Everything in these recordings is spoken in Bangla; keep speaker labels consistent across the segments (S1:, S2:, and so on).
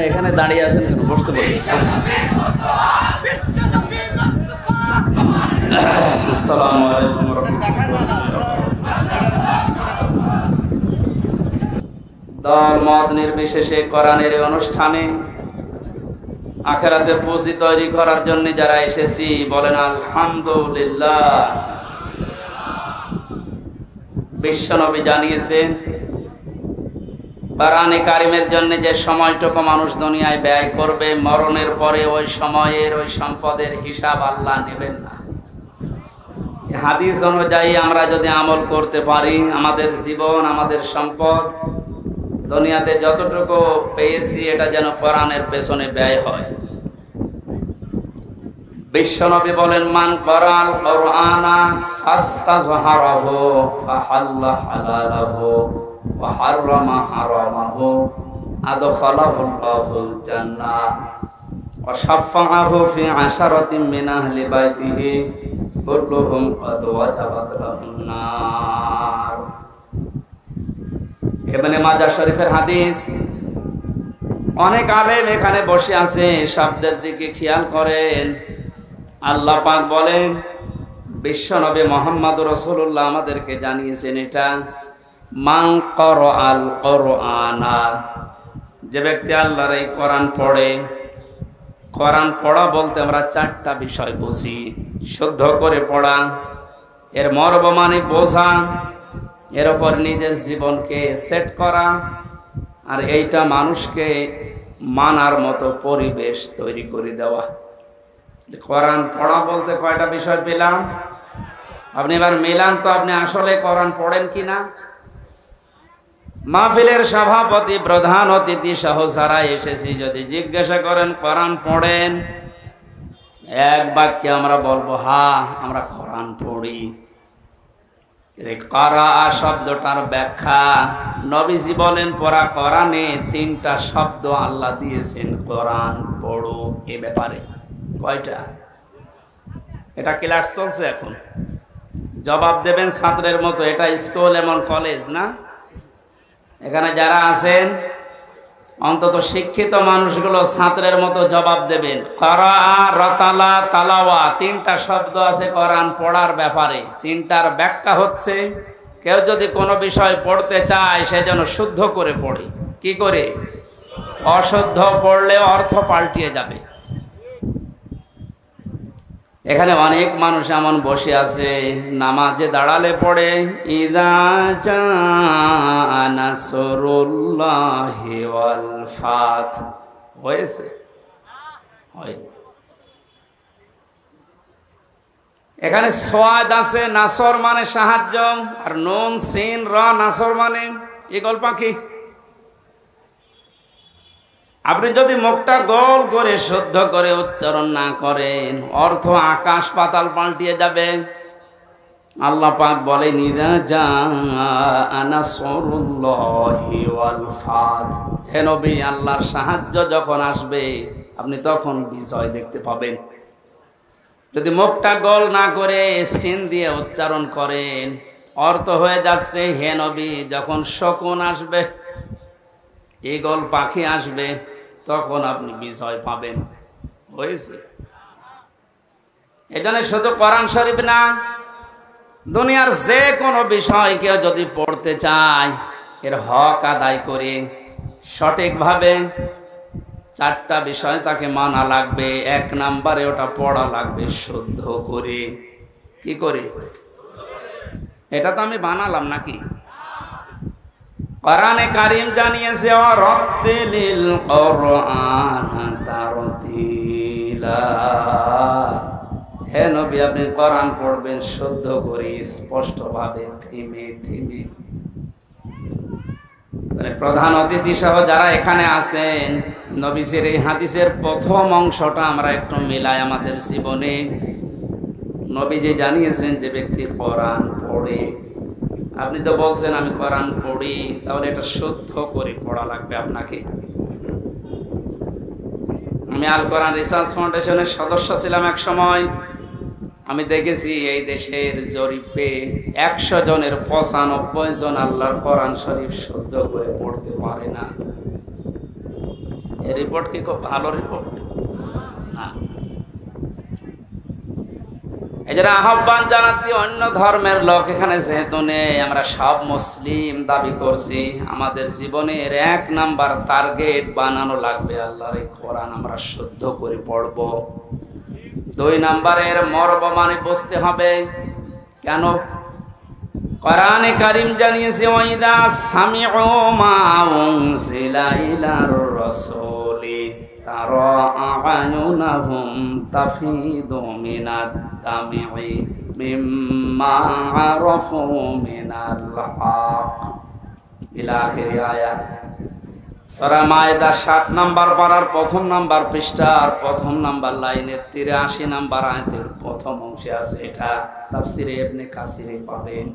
S1: এখানে দাঁড়িয়ে আছেন কেন? বসতে বলি। আসসালামু আলাইকুম ওয়া রাহমাতুল্লাহ। দল মত নির্বিশেষে কোরআনের অনুষ্ঠানে আখিরাতের পুঁজি তৈরি করার জন্য যারা এসেছি বলেন আলহামদুলিল্লাহ। বিশ্বনবী জানিয়েছেন কোরআনে কারিমের জন্য যে সময়টুকু মানুষ দুনিয়ায় ব্যয় করবে, মরণের পরে ওই সময়ের ওই সম্পদের হিসাব আল্লাহ নেবেন না। হাদিস অনুযায়ী আমরা যদি আমল করতে পারি, আমাদের জীবন, আমাদের সম্পদ দুনিয়াতে যতটুকু পেয়েছি এটা যেন কোরআনের পেছনে ব্যয় হয়। বিশ্বনবী বলেন মান ক্বারাআল কুরআনা ফাস্তাযহারাহু ফাহাল্লা হালালাহু ওয়া হাররামা হারামাহু আদখালাহুল্লাহুল জান্নাহ ওয়া শাফাআহু ফি আশারাতিন মিন আহলি বাইতিহি কুল্লুহুম ক্বাদ ওয়াজাবাত লাহুন নার। ইবনে মাজাহ শরীফের হাদিস। অনেক আলেম এখানে বসে আছে, শব্দের দিকে খেয়াল করেন। আল্লাহ পাক বলেন, বিশ্বনবী মুহাম্মদুর রাসূলুল্লাহ আমাদেরকে জানিয়েছেন এটা মান ক্বারাআল কুরআনা, যে ব্যক্তি আল্লাহর এই কোরআন পড়ে। কোরআন পড়া বলতে আমরা চারটা বিষয় বুঝি। শুদ্ধ করে পড়া, এর মর্ম মানে বোঝা, এর উপর নিজের জীবনকে সেট করা, আর এইটা মানুষকে মানার মতো পরিবেশ তৈরি করে দেওয়া। কোরআন পড়া বলতে কয়টা বিষয় পেলাম? আপনি এবার মিলান তো, আপনি আসলে কোরআন পড়েন কিনা। মাহফিলের সভাপতি, প্রধান অতিথি সহ যারা এসেছি যদি জিজ্ঞাসা করেন কোরআন পড়েন, এক বাক্যে আমরা বলবো হ্যাঁ আমরা কোরআন পড়ি। কারা শব্দটার ব্যাখ্যা, নবীজি বলেন পড়া কোরআনে তিনটা শব্দ আল্লাহ দিয়েছেন কোরআন পড়ো এ ব্যাপারে। কয়টা? এটা ক্লাস চলছে এখন, জবাব দেবেন ছাত্রের মতো। এটা স্কুল এমন কলেজ না। এখানে যারা আছেন অন্তত শিক্ষিত মানুষগুলো ছাত্রের মতো জবাব দেবেন। করা, রতালা, তালাওয়া, তিনটা শব্দ আছে কোরআন পড়ার ব্যাপারে। তিনটার ব্যাখ্যা হচ্ছে কেউ যদি কোনো বিষয় পড়তে চায় সে যেন শুদ্ধ করে পড়ে। কি করে? অশুদ্ধ পড়লে অর্থ পাল্টিয়ে যাবে। এখানে অনেক মানুষ এমন বসে আছে নামাজে দাঁড়ালে পড়ে ইযা জাআ নাসরুল্লাহি ওয়াল ফাত। হয়েছে? হয়। এখানে সোয়াদ আছে, নাসর মানে সাহায্য, আর নুন সিন র নাসর মানে ঈগল পাখি। আপনি যদি মুখটা গোল করে শুদ্ধ করে উচ্চারণ না করেন, অর্থ আকাশ পাতাল পাল্টিয়ে যাবে। আল্লাহ পাক বলেন ইযা জাআ নাসরুল্লাহি ওয়াল ফাত। হে নবী, আল্লাহর সাহায্য যখন আসবে আপনি তখন বিজয় দেখতে পাবেন। যদি মুখটা গোল না করে সিন দিয়ে উচ্চারণ করেন, অর্থ হয়ে যাচ্ছে হে নবী যখন শকুন আসবে, ঈগল পাখি আসবে, তখন আপনি বিজয় পাবেন। হয়েছে? এজন্য শুধু কোরআন শরীফ না, দুনিয়ার যে কোনো বিষয় কেউ যদি পড়তে চায় এর হক আদায় করে সঠিকভাবে, চারটা বিষয় তাকে মানা লাগবে। এক নম্বরে ওটা পড়া লাগবে শুদ্ধ করে। কি করে? এটা তো আমি বানালাম নাকি? কোরআনে কারীম জানিয়েছে ওয়ারাত্তিলিল কুরআনা তারতিলা। হে নবী, আপনি কোরআন পড়বেন শুদ্ধ করে, স্পষ্টভাবে, থেমে থেমে। প্রধান অতিথি সহ যারা এখানে আছেন, নবীজির এই হাদিসের প্রথম অংশটা আমরা একটু মিলাই আমাদের জীবনে। নবীজি জানিয়েছেন যে ব্যক্তি কোরআন পড়ে, আপনি তো বলছেন আমি কোরআন পড়ি, তাহলে এটা শুদ্ধ করে পড়া লাগবে আপনাকে। আমি আল কোরআন রিসার্চ ফাউন্ডেশনের সদস্য ছিলাম এক সময়। আমি দেখেছি এই দেশের জরিপে 100 জনের 95 জন আল্লাহর কোরআন শরীফ শুদ্ধ করে পড়তে পারে না। এই রিপোর্ট কি খুব ভালো রিপোর্ট না? এই জন্য আহ্বান জানাচ্ছি, অন্য ধর্মের লোক এখানে যেহেতু নেই, আমরা সব মুসলিম দাবি করছি, আমাদের জীবনের 1 নাম্বার টার্গেট বানানো লাগবে আল্লাহর এই কোরআন আমরা শুদ্ধ করে পড়ব। 2 নাম্বারের মর্ম মানে বুঝতে হবে। কেন? কোরআনে কারীম জানিয়েছে, ওয়াইদা সামিউ মা উনজিলা ইলার রাসূলি তারা আ'য়ুনাহুম তাফিদু মিনাদ দাম'i মিম্মা আরাফু মিনাল হক ইলা আখির আয়াত। সূরা মায়েদা 7 নাম্বার পারার 1ম নাম্বার পৃষ্ঠার 1ম নাম্বার লাইনের 83 নাম্বার আয়াতের প্রথম অংশে আছে। এটা তাফসিরে ইবনে কাসিরে পাবেন।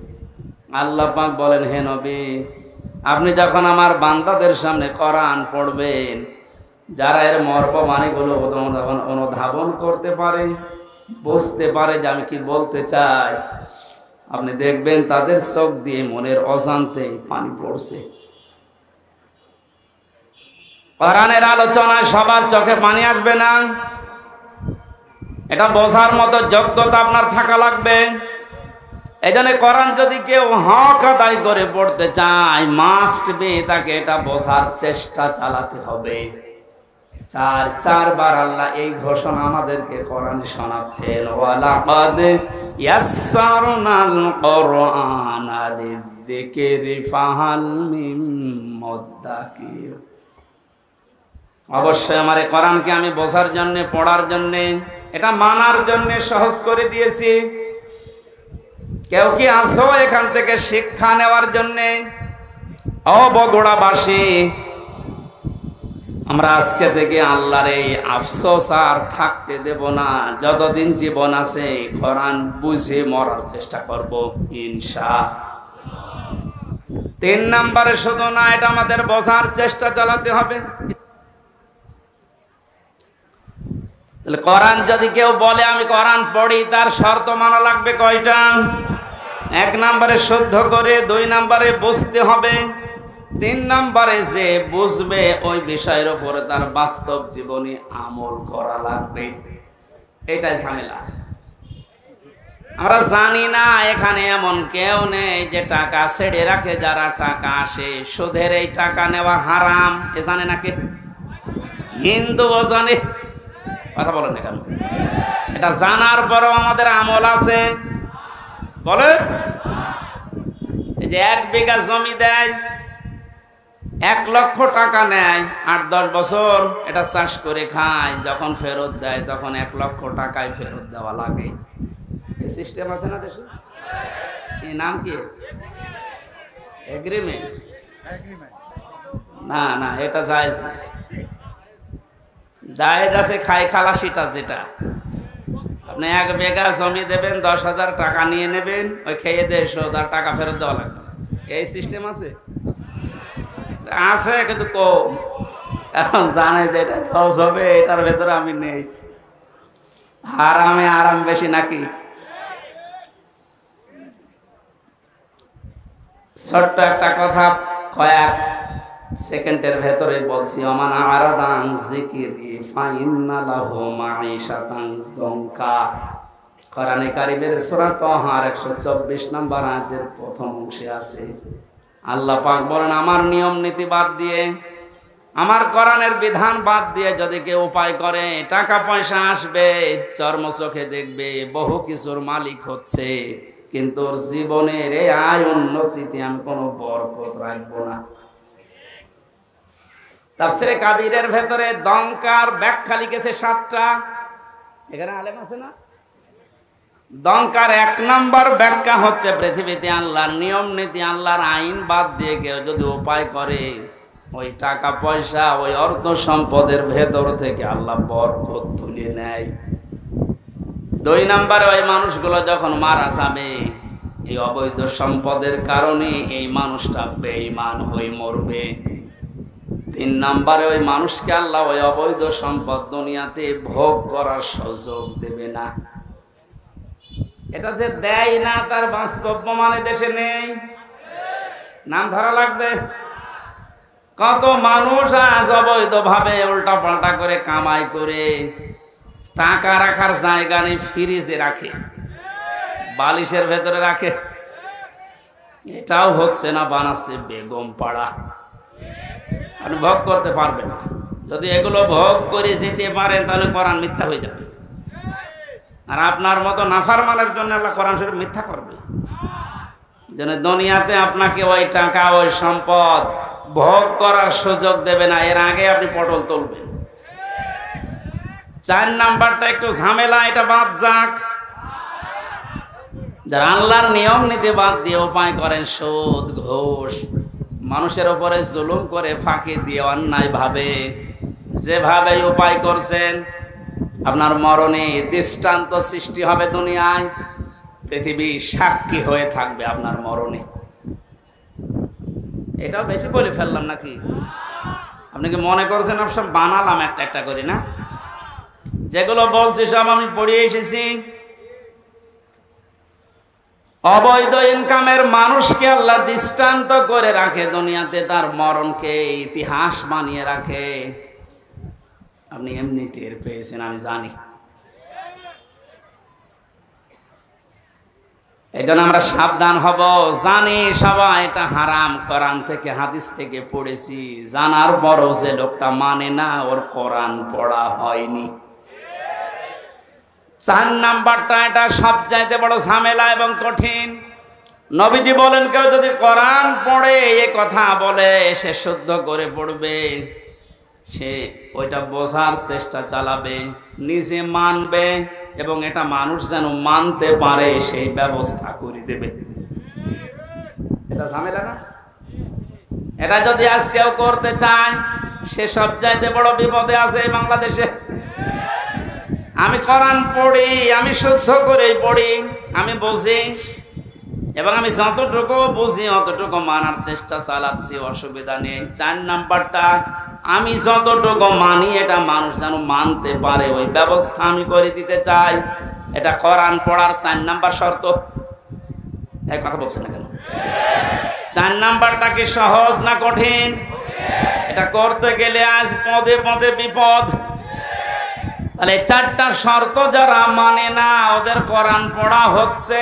S1: আল্লাহ পাক বলেন, হে নবী, আপনি যখন আমার বান্দাদের সামনে কোরআন পড়বেন, যারা এর মর্ম মানেগুলো অনুধাবন করতে পারে, বুঝতে পারে যে আমি কি বলতে চাই, আপনি দেখবেন তাদের চোখ দিয়ে মনের অজান্তেই পানি পড়ছে। কোরআনের আলোচনায় সবার চোখে পানি আসবে না, এটা বোঝার মতো যোগ্যতা আপনার থাকা লাগবে। এই জন্য কোরআন যদি কেউ হক আদায় করে পড়তে চায়, মাস্ট বি তাকে এটা বোঝার চেষ্টা চালাতে হবে। 4বার আল্লাহ এই ঘোষণা আমাদেরকে কোরআনে শোনাচ্ছেন, ওয়ালাকাদ ইয়াসসারনাল কোরআনা লিযিকরি ফাহাল মিন মুদ্দাকির। অবশ্যই আমার এই কোরআনকে আমি বোঝার জন্য, পড়ার জন্য, এটা মানার জন্য সহজ করে দিয়েছি। কেউ কি আসো এখান থেকে শিক্ষা নেওয়ার জন্য? ও বগুড়াবাসী, আমরা আজকে থেকে আল্লাহর এই আফসোস আর থাকতে দেব না। যতদিন জীবন আছে কোরআন বুঝে মরার চেষ্টা করব ইনশাআল্লাহ। 3 নাম্বারে শুধু না, এটা আমাদের বোঝার চেষ্টা চালাতে হবে। তাহলে কোরআন যদি কেউ বলে আমি কোরআন পড়ি, তার শর্ত মানা লাগবে কয়টা? 1 নাম্বারে শুদ্ধ করে, 2 নাম্বারে বুঝতে হবে, 3 নাম্বারে যে বুঝবে ওই বিষয়ের উপরে তার বাস্তব জীবনে আমল করা লাগবে। এটাই ঝামেলা। আমরা জানি না এখানে এমন কেউ নেই যে টাকা ছেড়ে রাখে। যারা টাকা আসে, সুদের এই টাকা নেওয়া হারাম, এ জানে না কে? হিন্দুও জানে। কথা বলেন না কেন? এটা জানার পরও আমাদের আমল আছে। বলে এই যে 1 বিঘা জমি দেয়, 1 লক্ষ টাকা নেয়, 8-10 বছর এটা চাষ করে খায়, যখন ফেরত দেয় তখন 1 লক্ষ টাকায় ফেরত দেওয়া লাগে। এই সিস্টেম আছে না দেশে? এই নাম কি? এগ্রিমেন্ট? না না, এটা জায়েজ না। জায়েজ আছে খায় খালাসিটা, যেটা আপনি 1 বিঘা জমি দেবেন, 10,000 টাকা নিয়ে নেবেন, ওই খেয়ে দিয়ে আর টাকা ফেরত দেওয়া লাগবে। এই সিস্টেম আছে? আছে, কিন্তু কম। এখন জানে যে এটা লস হবে, এটার ভেতরে আমি নেই। হারামে আরাম বেশি নাকি? ছোট্ট একটা কথা কয়েক সেকেন্ডের ভেতরে বলছি। ওমান আরাদা আন যিকরি ফাইন্না লাহু মাঈশাতান দঙ্কা। কোরআনে কারীমের সূরা তাহার 124 নম্বর আয়াতের প্রথম অংশে আছে। আল্লাহ পাক বলেন, আমার নিয়ম নীতি বাদ দিয়ে, আমার কোরআনের বিধান বাদ দিয়ে যদি কেউ উপায় করে, টাকা পয়সা আসবে, চর্মচোখে দেখবে, বহু কিছুর মালিক হচ্ছে, কিন্তু ওর জীবনের এই আয় উন্নতিতে আমি কোনো বরকত রাখবো না। তাফসীরে কাবীরের ভেতরে দঙ্কার ব্যাখ্যা লিখেছে 7টা। এখানে আলেম আছে না? দঙ্কার 1 নাম্বার ব্যাখ্যা হচ্ছে, পৃথিবীতে আল্লাহর নিয়ম নীতি, আল্লাহর আইন বাদ দিয়ে কেউ যদি উপায় করে, ওই টাকা পয়সা, ওই অর্থ সম্পদের ভেতর থেকে আল্লাহ বরকত তুলে নেয়। 2 নাম্বারে, ওই মানুষগুলো যখন মারা যাবে, এই অবৈধ সম্পদের কারণে এই মানুষটা বেঈমান হয়ে মরবে। 3 নাম্বারে, ওই মানুষকে আল্লাহ ওই অবৈধ সম্পদ দুনিয়াতে ভোগ করার সুযোগ দেবে না। এটা যে দেয় না তার বাস্তব প্রমাণে দেশে নেই, নাম ধরা লাগবে। কত মানুষ আজ অবৈধভাবে উল্টা পাল্টা করে কামাই করে টাকা রাখার জায়গা নেই, ফ্রিজে রাখে, বালিশের ভেতরে রাখে। এটাও হচ্ছে না, বানাচ্ছে বেগম পাড়া। আপনি ভোগ করতে পারবেন না। যদি এগুলো ভোগ করে যেতে পারেন তাহলে কোরআন মিথ্যা হয়ে যাবে। আর আপনার মতো নাফরমানের জন্য আল্লাহ কোরআন শরীফ মিথ্যা করবে। যেন দুনিয়াতে আপনাকে ওই টাকা ওই সম্পদ ভোগ করার সুযোগ দেবে না, এর আগে আপনি পটল তুলবেন। 4 নাম্বারটা একটু ঝামেলা, এটা বাদ যাক। যারা আল্লাহর নিয়ম নীতি বাদ দিয়ে উপায় করেন সুদ ঘুষ, মানুষের উপরে জুলুম করে ফাঁকি দিয়ে অন্যায় ভাবে যেভাবে উপায় করছেন, আপনার মরণে দৃষ্টান্ত সৃষ্টি হবে দুনিয়ায়। পৃথিবী সাক্ষী হয়ে থাকবে আপনার মরণে। এটাও বেশি বলে ফেললাম নাকি? আপনি কি মনে করছেন সব বানালাম একটা একটা করে? না, যেগুলো বলছি সব আমি পড়িয়ে এসেছি। অবৈধ ইনকামের মানুষকে আল্লাহ দৃষ্টান্ত করে রাখে দুনিয়াতে, তার মরণকে ইতিহাস বানিয়ে রাখে। আপনি এমনি টের পেয়েছেন, আমি জানি। এই জন্য আমরা সাবধান হব। জানি সবাই এটা হারাম, কোরআন থেকে হাদিস থেকে পড়েছি, জানার পরও যে লোকটা মানে না, ওর কোরআন পড়া হয়নি। 4 নাম্বারটা, এটা সবচাইতে বড় ঝামেলা এবং কঠিন। নবীজি বলেন কেউ যদি কোরআন পড়ে এ কথা বলে, সে শুদ্ধ করে পড়বে, সে ওইটা বোঝার চেষ্টা চালাবে, নিজে মানবে, এবং এটা মানুষ যেন মানতে পারে সেই ব্যবস্থা করে দেবে। এটা ঝামেলা না? এটা যদি আজ কেউ করতে চায়, সে সবচাইতে বড় বিপদে আছে এই বাংলাদেশে। আমি কোরআন পড়ি, আমি শুদ্ধ করে পড়ি, আমি বুঝি, এবং আমি যতটুকু বুঝি অতটুকু মানার চেষ্টা চালাচ্ছি, অসুবিধা নেই। 4 নাম্বারটা, আমি যতটুকু মানি এটা মানুষ যেন মানতে পারে, ওই ব্যবস্থা আমি করে দিতে চাই। এটা কোরআন পড়ার 4 নাম্বার শর্ত। এই কথা বলছেন না কেন? 4 নাম্বারটা কি সহজ না কঠিন? এটা করতে গেলে আজ পদে পদে বিপদ। তাহলে 4টা শর্ত যারা মানে না, ওদের কোরআন পড়া হচ্ছে।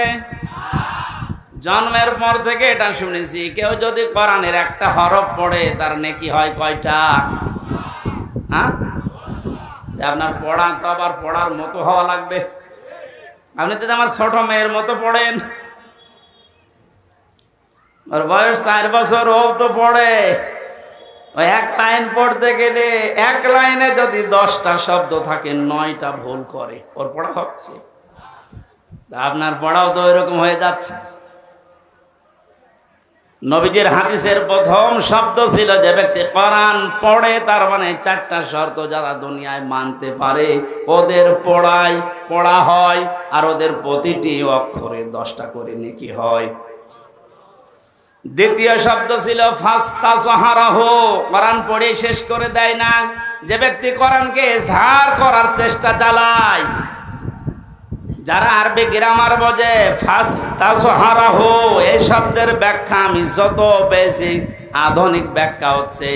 S1: জন্মের পর থেকে এটা শুনেছি, কেউ যদি কোরআনের একটা হরফ পড়ে তার নেকি হয় কয়টা? হ্যাঁ, আপনার পড়া তো আবার পড়ার মতো হওয়া লাগবে। আপনি যদি আমার ছোট মেয়ের মতো পড়েন, ওর বয়স 4 বছর, ও তো পড়ে। ওই 1 লাইন পড়তে গেলে 1 লাইনে যদি 10টা শব্দ থাকে, 9টা ভুল করে, ওর পড়া হচ্ছে। আপনার পড়াও তো এরকম হয়ে যাচ্ছে। নবীজির হাদিসের প্রথম শব্দ ছিল, যে ব্যক্তি কোরআন পড়ে, তার মানে 4টা শর্ত যারা দুনিয়ায় মানতে পারে, ওদের পড়া হয়, আর ওদের প্রতিটি অক্ষরে 10টা করে নেকি হয়। দ্বিতীয় শব্দ ছিল ফাস্তাযহারাহু, কোরআন পড়ে শেষ করে দেয় না। যে ব্যক্তি কোরআনকে ইজহার করার চেষ্টা চালায়, যারা আরবি গ্রামার বোঝে, ফাস্তাযহারাহু এই শব্দের ব্যাখ্যা আমি যত পেয়েছি, আধুনিক ব্যাখ্যা হচ্ছে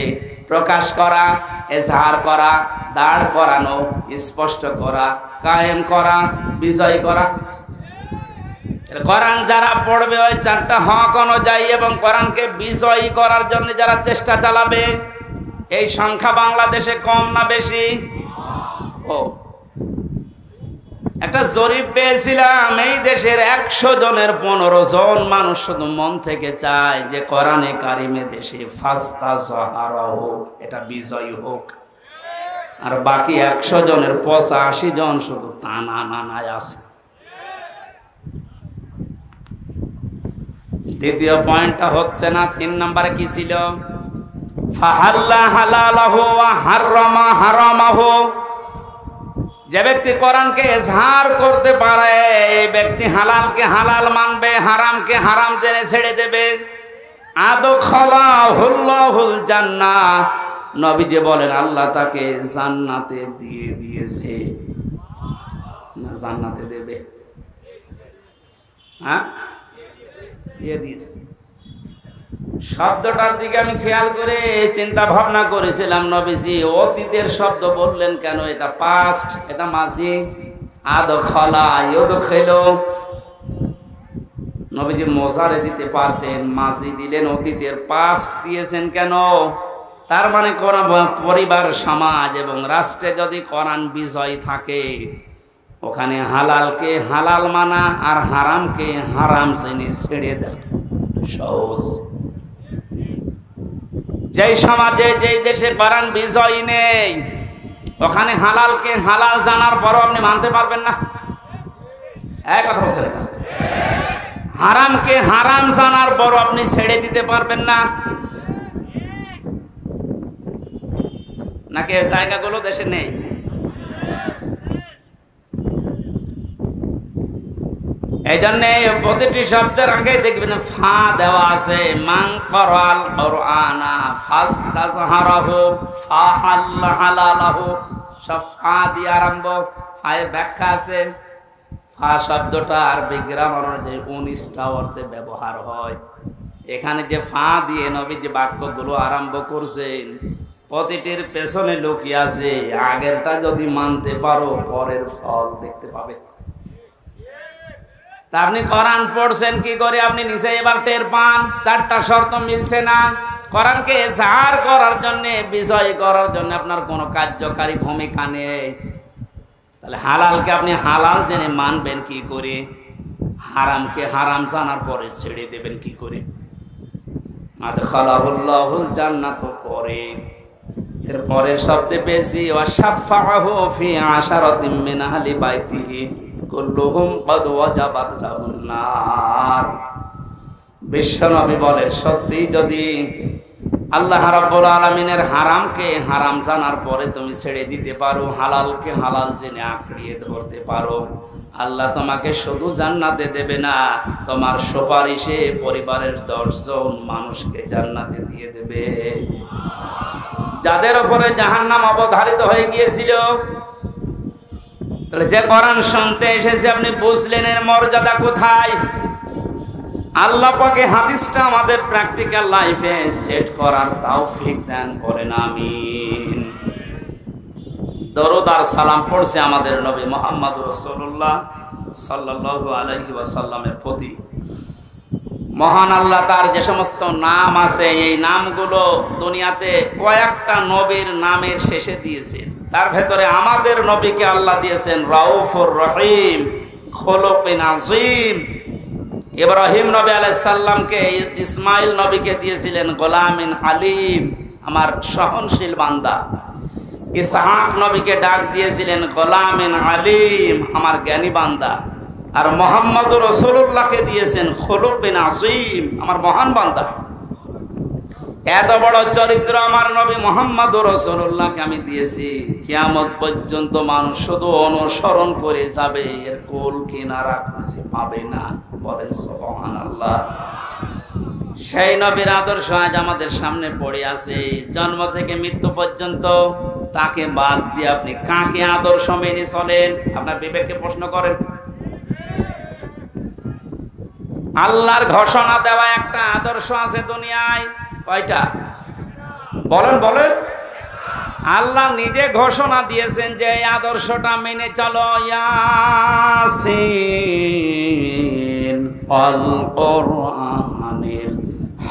S1: প্রকাশ করা, ইজহার করা, দাঁড় করানো, স্পষ্ট করা, কায়েম করা, বিজয় করা। কোরআন যারা পড়বে ওই 4টা হক অনুযায়ী এবং কোরআনকে বিজয়ী করার জন্য যারা চেষ্টা চালাবে, এই সংখ্যা বাংলাদেশে কম না বেশি? ও, একটা জরিপ পেয়েছিলাম, এই দেশের 100 জনের 15 জন মানুষ শুধু মন থেকে চায় যে কোরআনে কারিমে দেশে ফাস্তাযহারাহু এটা বিজয়ী হোক, আর বাকি 100 জনের 85 জন শুধু টানা নানায় আছে। দ্বিতীয় পয়েন্টটা হচ্ছে না। 3 নম্বরে কি ছিল? ফাহাল্লা হালালাহু ওয়া হারামা হারামাহু। যে ব্যক্তি কোরআনকে ইজহার করতে পারে, এই ব্যক্তি হালালকে হালাল মানবে, হারামকে হারাম জেনে ছেড়ে দেবে। আদখালাহুল্লাহুল জান্নাহ, নবীজি বলেন আল্লাহ তাকে জান্নাতে দিয়ে দিয়েছে, না জান্নাতে দেবে। হ্যাঁ, দিয়ে দিয়েছে। শব্দটার দিকে আমি খেয়াল করে চিন্তা ভাবনা করেছিলাম, নবীজি অতীতের শব্দ বললেন কেন? এটা পাস্ট, এটা মাজি। আদখালা ইউদখিলু, নবীজি মোজারে দিতে পারতেন, মাজি দিলেন, অতীতের পাস্ট দিয়েছেন কেন? তার মানে কোন পরিবার, সমাজ এবং রাষ্ট্রে যদি কোরআন বিজয় থাকে, ওখানে হালালকে হালাল মানা আর হারামকে হারাম জেনে ছেড়ে দেয় সহজ। যেই সমাজে, যেই দেশে কোরআন বিজয় নেই, ওখানে হালালকে হালাল জানার পরও আপনি মানতে পারবেন না। এক কথা বলছেন, হারামকে হারাম জানার পরও আপনি ছেড়ে দিতে পারবেন না। নাকি জায়গাগুলো দেশে নেই? এই জন্য প্রতিটি শব্দের আগে দেখবেন ফা দেওয়া আছে। মান ক্বারাল কুরআনা ফাস্তাজহারাহু ফাহাল্লা হালালাহু, সব ফা দিয়ে আরম্ভ। ফায়ের ব্যাখ্যা আছে। ফা শব্দটা আরবি গ্রামার অনুযায়ী 19টা অর্থে ব্যবহার হয়। এখানে যে ফা দিয়ে নবী যে বাক্যগুলো আরম্ভ করছেন, প্রতিটির পেছনে লুকিয়ে আছে আগেরটা যদি মানতে পারো পরের ফল দেখতে পাবে। তা আপনি কোরআন পড়ছেন কি করে? আপনি নিচে এবার টের পান 4টা শর্ত মিলছে না। কোরআনকে এজাহার করার জন্য, বিজয় করার জন্য আপনার কোনো কার্যকারী ভূমিকা নেই। তাহলে হালালকে আপনি হালাল জেনে মানবেন কি করে? হারামকে হারাম জানার পরে ছেড়ে দেবেন কি করে? আদখালাহুল্লাহুল জান্নাত পরে, এর পরের শব্দে পেয়েছি ওয়াশাফাআহু ফি আশারাতিন মিন আহলি বাইতিহি কুল্লুহুম ক্বাদ ওয়াজাবাত লাহুন নার। বিশ্বনবী বলেন, সত্যি যদি আল্লাহ রাব্বুল আলামিনের হারামকে হারাম জানার পরে তুমি ছেড়ে দিতে পারো, হালালকে হালাল জেনে আঁকড়িয়ে ধরতে পারো, আল্লাহ তোমাকে শুধু জান্নাতে দেবে না, তোমার সুপারিশে পরিবারের 10 জন মানুষকে জান্নাতে দিয়ে দেবে। যাদের উপরে জাহান্নাম অবধারিত হয়ে গিয়েছিল, তাহলে যে কোরআন শুনতে এসেছে আপনি বুঝলেন এর মর্যাদা কোথায়। আল্লাহ পাকে হাদিসটা আমাদের প্র্যাকটিক্যাল লাইফে সেট করার তৌফিক দেন, বলেন আমিন। দরুদ আর সালাম পড়ছে আমাদের নবী মুহাম্মদ রাসূলুল্লাহ সাল্লাল্লাহু আলাইহি ওয়াসাল্লামের প্রতি। মহান আল্লাহ তার যে সমস্ত নাম আছে, এই নামগুলো দুনিয়াতে কয়েকটা নবীর নামের শেষে দিয়েছেন। তার ভেতরে আমাদের নবীকে আল্লাহ দিয়েছেন রাউফুর রহিম, খুলুকিন আযীম। ইব্রাহিম নবী আলাইহিস সালামকে, ইসমাইল নবীকে দিয়েছিলেন গোলামিন হালিম, আমার সহনশীল বান্দা। ইসহাক নবীকে ডাক দিয়েছিলেন গোলামিন আলিম, আমার জ্ঞানী বান্দা। আর মুহাম্মদ রাসূলুল্লাহকে দিয়েছেন খুলুকিন আযীম, আমার মহান বান্দা। এত বড় চরিত্র আমার নবী মুহাম্মদ রাসূলুল্লাহকে আমি দিয়েছি, কিয়ামত পর্যন্ত মানুষ শুধু অনুসরণ করে যাবে, এর কোল কিনারা খুঁজে পাবে না। বলে সুবহানাল্লাহ। সেই নবীর আদর্শ আজ আমাদের সামনে পড়ে আছে। জন্ম থেকে মৃত্যু পর্যন্ত তাকে বাদ দিয়ে আপনি কাকে আদর্শ মেনে চলেন? আপনার বিবেককে প্রশ্ন করেন। আল্লাহর ঘোষণা দেওয়া একটা আদর্শ আছে দুনিয়ায়, কয়টা? বলেন বলেন। আল্লাহ নিজে ঘোষণা দিয়েছেন যে এই আদর্শটা মেনে চলো। ইয়াসিন আল কোরআনিল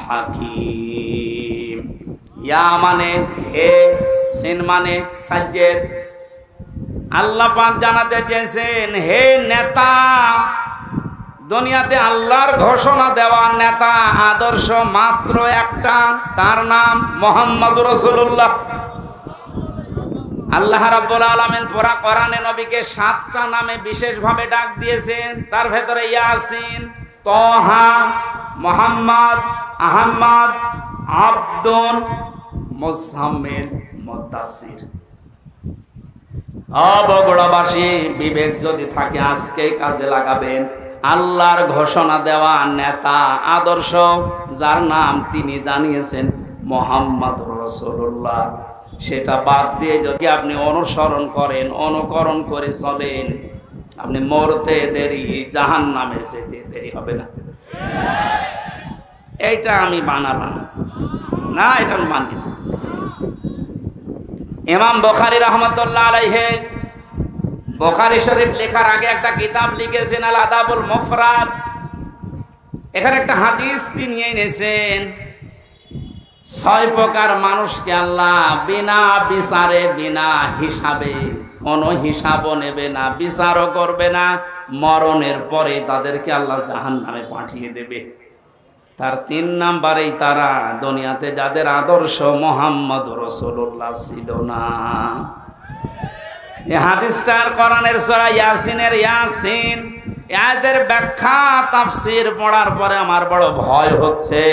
S1: হাকিম। ইয়া মানে হে, সিন মানে সাজ্জেদ। আল্লাহ পাক জানাতে চেয়েছেন, হে নেতা, দুনিয়াতে আল্লাহর ঘোষণা দেওয়া নেতা আদর্শ মাত্র একটা, তার নাম মুহাম্মদ রাসূলুল্লাহ। আল্লাহ রাব্বুল আলামিন পুরা কোরআনে নবীকে 7টা নামে বিশেষভাবে ডাক দিয়েছেন। তার ভেতরে ইয়াসিন, তাহা, মুহাম্মদ, আহমদ, আব্দুল, মুজাম্মিল, মুদাসসির। বগুড়াবাসী, বিবেক যদি থাকে আজকেই কাজে লাগাবেন। আল্লাহর ঘোষণা দেওয়া নেতা আদর্শ যার নাম তিনি জানিয়েছেন মুহাম্মদ রাসূলুল্লাহ, সেটা বাদ দিয়ে যদি আপনি অনুসরণ করেন, অনুকরণ করে চলেন, আপনি মরতে দেরি, জাহান্নামে যেতে দেরি হবে না। এইটা আমি বানালাম না, এটা আমি মানিয়েছি। ইমাম বুখারী রাহমাতুল্লাহ আলাইহি বুখারী শরীফ লেখার আগে একটা কিতাব লিখেছেন, আল আদাবুল মুফরাদ। এখানে একটা হাদিস তিনি এনেছেন, 6 প্রকার মানুষকে আল্লাহ বিনা বিচারে, বিনা হিসাবে, কোনো হিসাবও নেবে না, বিচারও করবে না, মরণের পরে তাদেরকে আল্লাহ জাহান্নামে পাঠিয়ে দেবে। তার 3 নাম্বারেই তারা দুনিয়াতে যাদের আদর্শ মুহাম্মদ রাসূলুল্লাহ ছিল না। এই হাদিসটার কোরআনের সূরা ইয়াসিনের ইয়াসিন এদের ব্যাখ্যা তাফসীর পড়ার পরে আমার বড় ভয় হচ্ছে।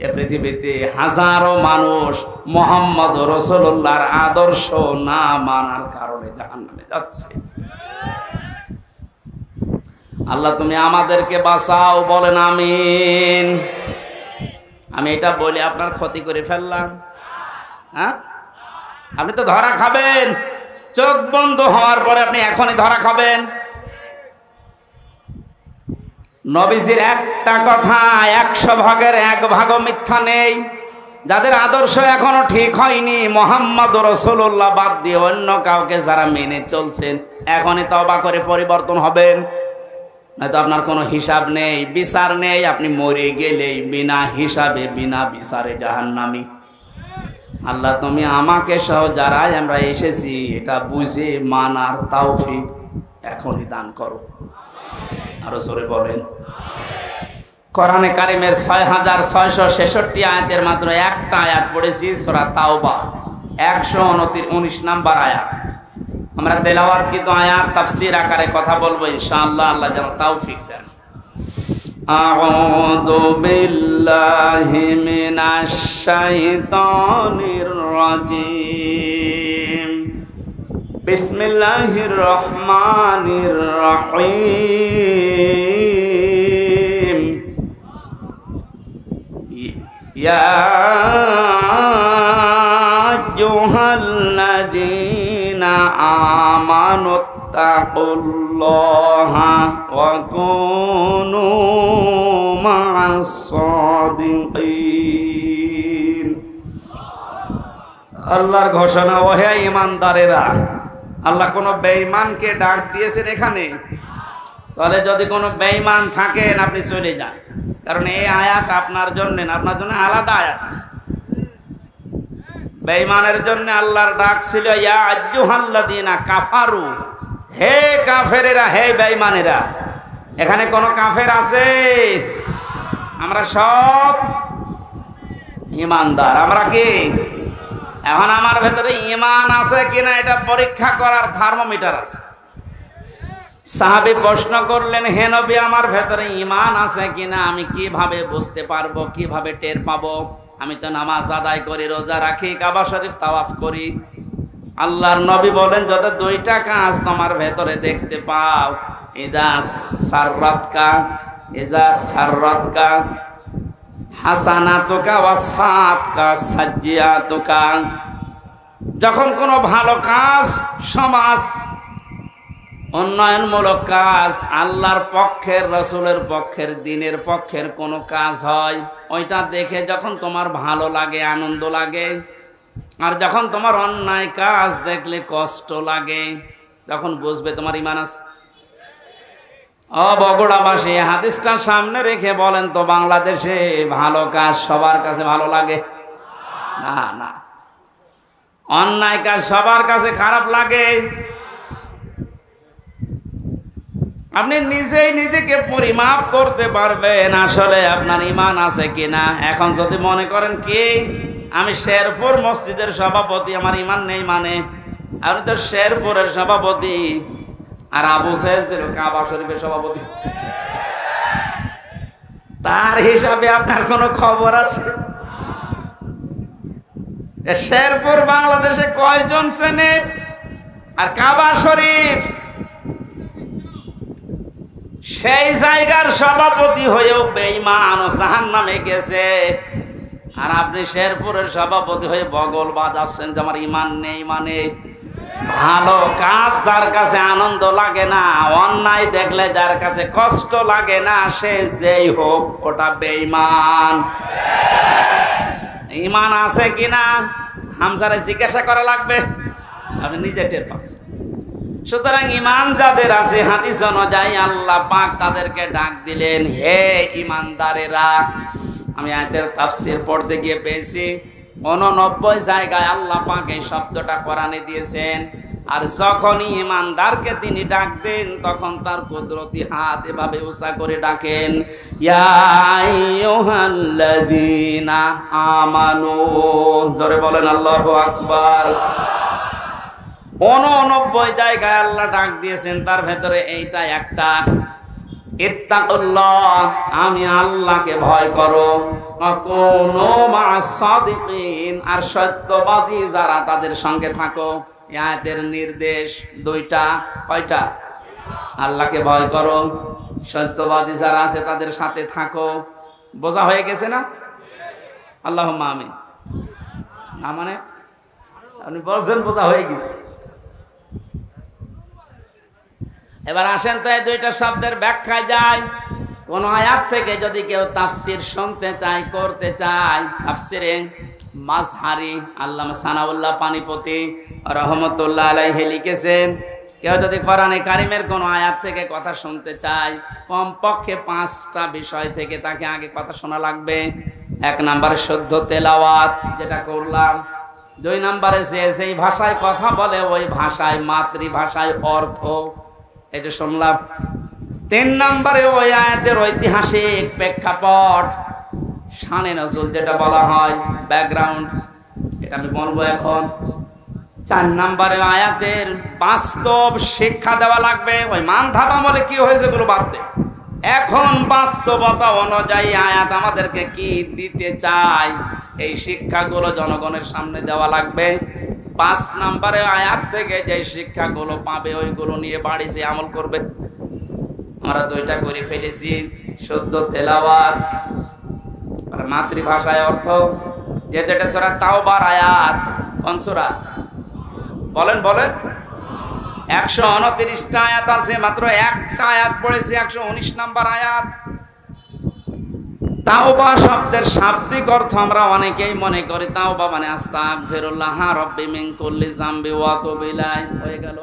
S1: এ পৃথিবীতে হাজারো মানুষ মুহাম্মদ রাসূলুল্লাহর আদর্শ না মানার কারণে জাহান্নামে যাচ্ছে। আল্লাহ তুমি আমাদেরকে বাঁচাও, বলেন আমিন। আমি এটা বলে আপনার ক্ষতি করে ফেললাম? হ্যাঁ, আপনি তো ধরা খাবেন। চোখ বন্ধ হওয়ার পরে আপনি এখনই ধরা খাবেন। নবীজির একটা কথা 100 ভাগের 1 ভাগও মিথ্যা নেই। যাদের আদর্শ এখনো ঠিক হয়নি, মুহাম্মদ রাসূলুল্লাহ বাদ দিয়ে অন্য কাউকে যারা মেনে চলছেন, এখনই তওবা করে পরিবর্তন হবেন, নয়তো আপনার কোনো হিসাব নেই, বিচার নেই। আপনি মরে গেলেই বিনা হিসাবে, বিনা বিচারে জাহান্নামী। আল্লাহ তুমি আমাকে সহ যারাই আমরা এসেছি এটা বুঝে মানার তৌফিক এখনই দান করো। আরো জোরে বলেন। কোরআনে কারিমের 6666 আয়াতের মাত্র একটা আয়াত পড়েছি, সূরা তাওবা 119 নাম্বার আয়াত। আমরা তেলাওয়াতকৃত আয়াত তাফসীর আকারে কথা বলবো ইনশাআল্লাহ। আল্লাহ যেন তৌফিক দেন। আউযু বিল্লাহি মিনাশ শাইতানির রাজীম। বিসমিল্লাহির রহমানির রহিম। ইয়া আইয়ুহাল্লাযীনা আমানুত্তাকুল্লাহা ওয়া কুনু মা'আস সাদিকিন। আল্লাহর ঘোষণা, ওহে ঈমানদারেরা। আল্লাহ কোন বেঈমানকে ডাক দিয়েছেন এখানে? তাহলে যদি কোনো বেঈমান থাকেন আপনি চলে যান, কারণ এই আয়াত আপনার জন্য না, আপনার জন্য আলাদা আয়াত আছে। বেঈমানের জন্য আল্লাহর ডাক ছিল ইয়া আইয়ুহাল্লাযীনা কাফারু, হে কাফেরেরা, হে বেঈমানেরা। এখানে কোন কাফের আছে? আমরা সব ঈমানদার। আমরা কি? এখন আমার ভেতরে ঈমান আছে কিনা এটা পরীক্ষা করার থার্মোমিটার আছে। সাহাবী প্রশ্ন করলেন, হে নবী আমার ভেতরে ঈমান আছে কিনা আমি কিভাবে বুঝতে পারবো, কিভাবে টের পাবো? আমি তো নামাজ আদায় করি, রোজা রাখি, কাবা শরীফ তাওয়াফ করি। আল্লাহর নবী বলেন, যত 2টা কাজ তোমার ভেতরে দেখতে পাও, ইযা সাররাতকা হাসানাতুকা ওয়া সাআতকা সাজ্জিয়াতুকা। যখন কোনো ভালো কাজ, সমাজ উন্নয়নমূলক কাজ, আল্লাহর পক্ষের, রাসূলের পক্ষের, দ্বীনের পক্ষের কোনো কাজ হয়, ওইটা দেখে যখন তোমার ভালো লাগে, আনন্দ লাগে, আর যখন তোমার অন্যায় কাজ দেখলে কষ্ট লাগে, তখন বুঝবে তোমার ঈমান আছে। ও বগুড়াবাসী, হাদিসটা সামনে রেখে বলেন তো, বাংলাদেশে ভালো কাজ সবার কাছে ভালো লাগে? না না, অন্যায় কাজ সবার কাছে খারাপ লাগে। আপনি নিজেই নিজেকে পরিমাপ করতে পারবেন আসলে আপনার ঈমান আছে কিনা। এখন যদি মনে করেন কি আমি শেরপুর মসজিদের সভাপতি, আমার ঈমান নেই, মানে আপনি তো শেরপুরের সভাপতি, আর আবু সাহেব ছিল কাবা শরীফের সভাপতি, তার হিসাবে আপনার কোনো খবর আছে? শেরপুর বাংলাদেশে কয়জন চেনে? আর কাবা শরীফ সেই জায়গার সভাপতি হয়েও বেঈমান ও জাহান্নামে গেছে, আর আপনি শেরপুরের সভাপতি হয়ে বগল বাজাচ্ছেন যে আমার ঈমান নেই। মানে ভালো কাজ যার কাছে আনন্দ লাগে না, অন্যায় দেখলে যার কাছে কষ্ট লাগে না, সে যেই হোক ওটা বেঈমান। ঈমান আছে কিনা হামজারে জিজ্ঞাসা করা লাগবে, আপনি নিজে টের পাচ্ছেন। সুতরাং ঈমান যাদের আছে, হাদিস অনুযায়ী আল্লাহ পাক তাদেরকে ডাক দিলেন, হে ঈমানদারেরা। আমি আয়াতের তাফসীর পড়তে গিয়ে পেয়েছি 89 জায়গায় আল্লাহ পাক এই শব্দটা কোরআনে দিয়েছেন। আর যখনই ঈমানদারকে তিনি ডাক দেন, তখন তার কুদরতি হাত এভাবে উঁচা করে ডাকেন, ইয়া আইয়ুহাল্লাযীনা আমানু। জোরে বলেন আল্লাহু আকবার। 89 জায়গায় আল্লাহ ডাক দিয়েছেন, তার ভেতরে এইটা একটা, ইত্তাকুল্লাহ, আমি আল্লাহকে ভয় করো, কুনু মা'আস সাদিকিন, আর সত্যবাদী যারা তাদের সঙ্গে থাকো। এই আয়াতের নির্দেশ দুইটা, কয়টা? আল্লাহকে ভয় করো, সত্যবাদী যারা আছে তাদের সাথে থাকো। বোঝা হয়ে গেছে না? আল্লাহুম্মা আমিন। না মানে আপনি বলছেন বোঝা হয়ে গেছে। এবার আসেন তো এই দুইটা শব্দের ব্যাখ্যায় যাই। কোন আয়াত থেকে যদি কেউ তাফসীর শুনতে চায়, করতে চায়, তাফসীরে মাজহারি আল্লামা সানাউল্লাহ পানিপতি রহমতুল্লাহ আলাইহি লিখেছেন, কেউ যদি কোরআনে কারিমের কোন আয়াত থেকে কথা শুনতে চায়, কমপক্ষে 5টা বিষয় থেকে তাকে আগে কথা শোনা লাগবে। 1 নম্বরে শুদ্ধ তেলাওয়াত, যেটা করলাম। 2 নম্বরে যে যেই ভাষায় কথা বলে ওই ভাষায়, মাতৃভাষায় অর্থ, এই যে শুনলাম। 3 নম্বরে ওই আয়াতের ঐতিহাসিক প্রেক্ষাপট, শানে নজুল যেটা বলা হয়, ব্যাকগ্রাউন্ড, এটা আমি বলবো এখন। 4 নম্বরে আয়াতের বাস্তব শিক্ষা দেওয়া লাগবে। ওই মান ধাতা বলে কি হয়েছে এগুলো বাদ দে, এখন বাস্তবতা অনুযায়ী আয়াত আমাদেরকে কি দিতে চায়, এই শিক্ষাগুলো জনগণের সামনে দেওয়া লাগবে। 5 নম্বরে আয়াত থেকে যে শিক্ষাগুলো পাবে ওইগুলো নিয়ে বাড়ি যে আমল করবে। আমরা 2টা করে ফেলেছি, শুদ্ধ তেলাওয়াত আর মাতৃভাষায় অর্থ। যেটা সূরা তাওবার আয়াত, কোন সূরা বলেন বলেন? 129টা আয়াত আছে, মাত্র একটা আয়াত পড়েছি, 119 নম্বর আয়াত। তাওবা শব্দের শাব্দিক অর্থ আমরা অনেকেই মনে করি তাওবা মানে আস্তাগফিরুল্লাহ রাব্বি মিন কুল্লি যামবি ওয়া আতুবু ইলাইহি, হয়ে গেল।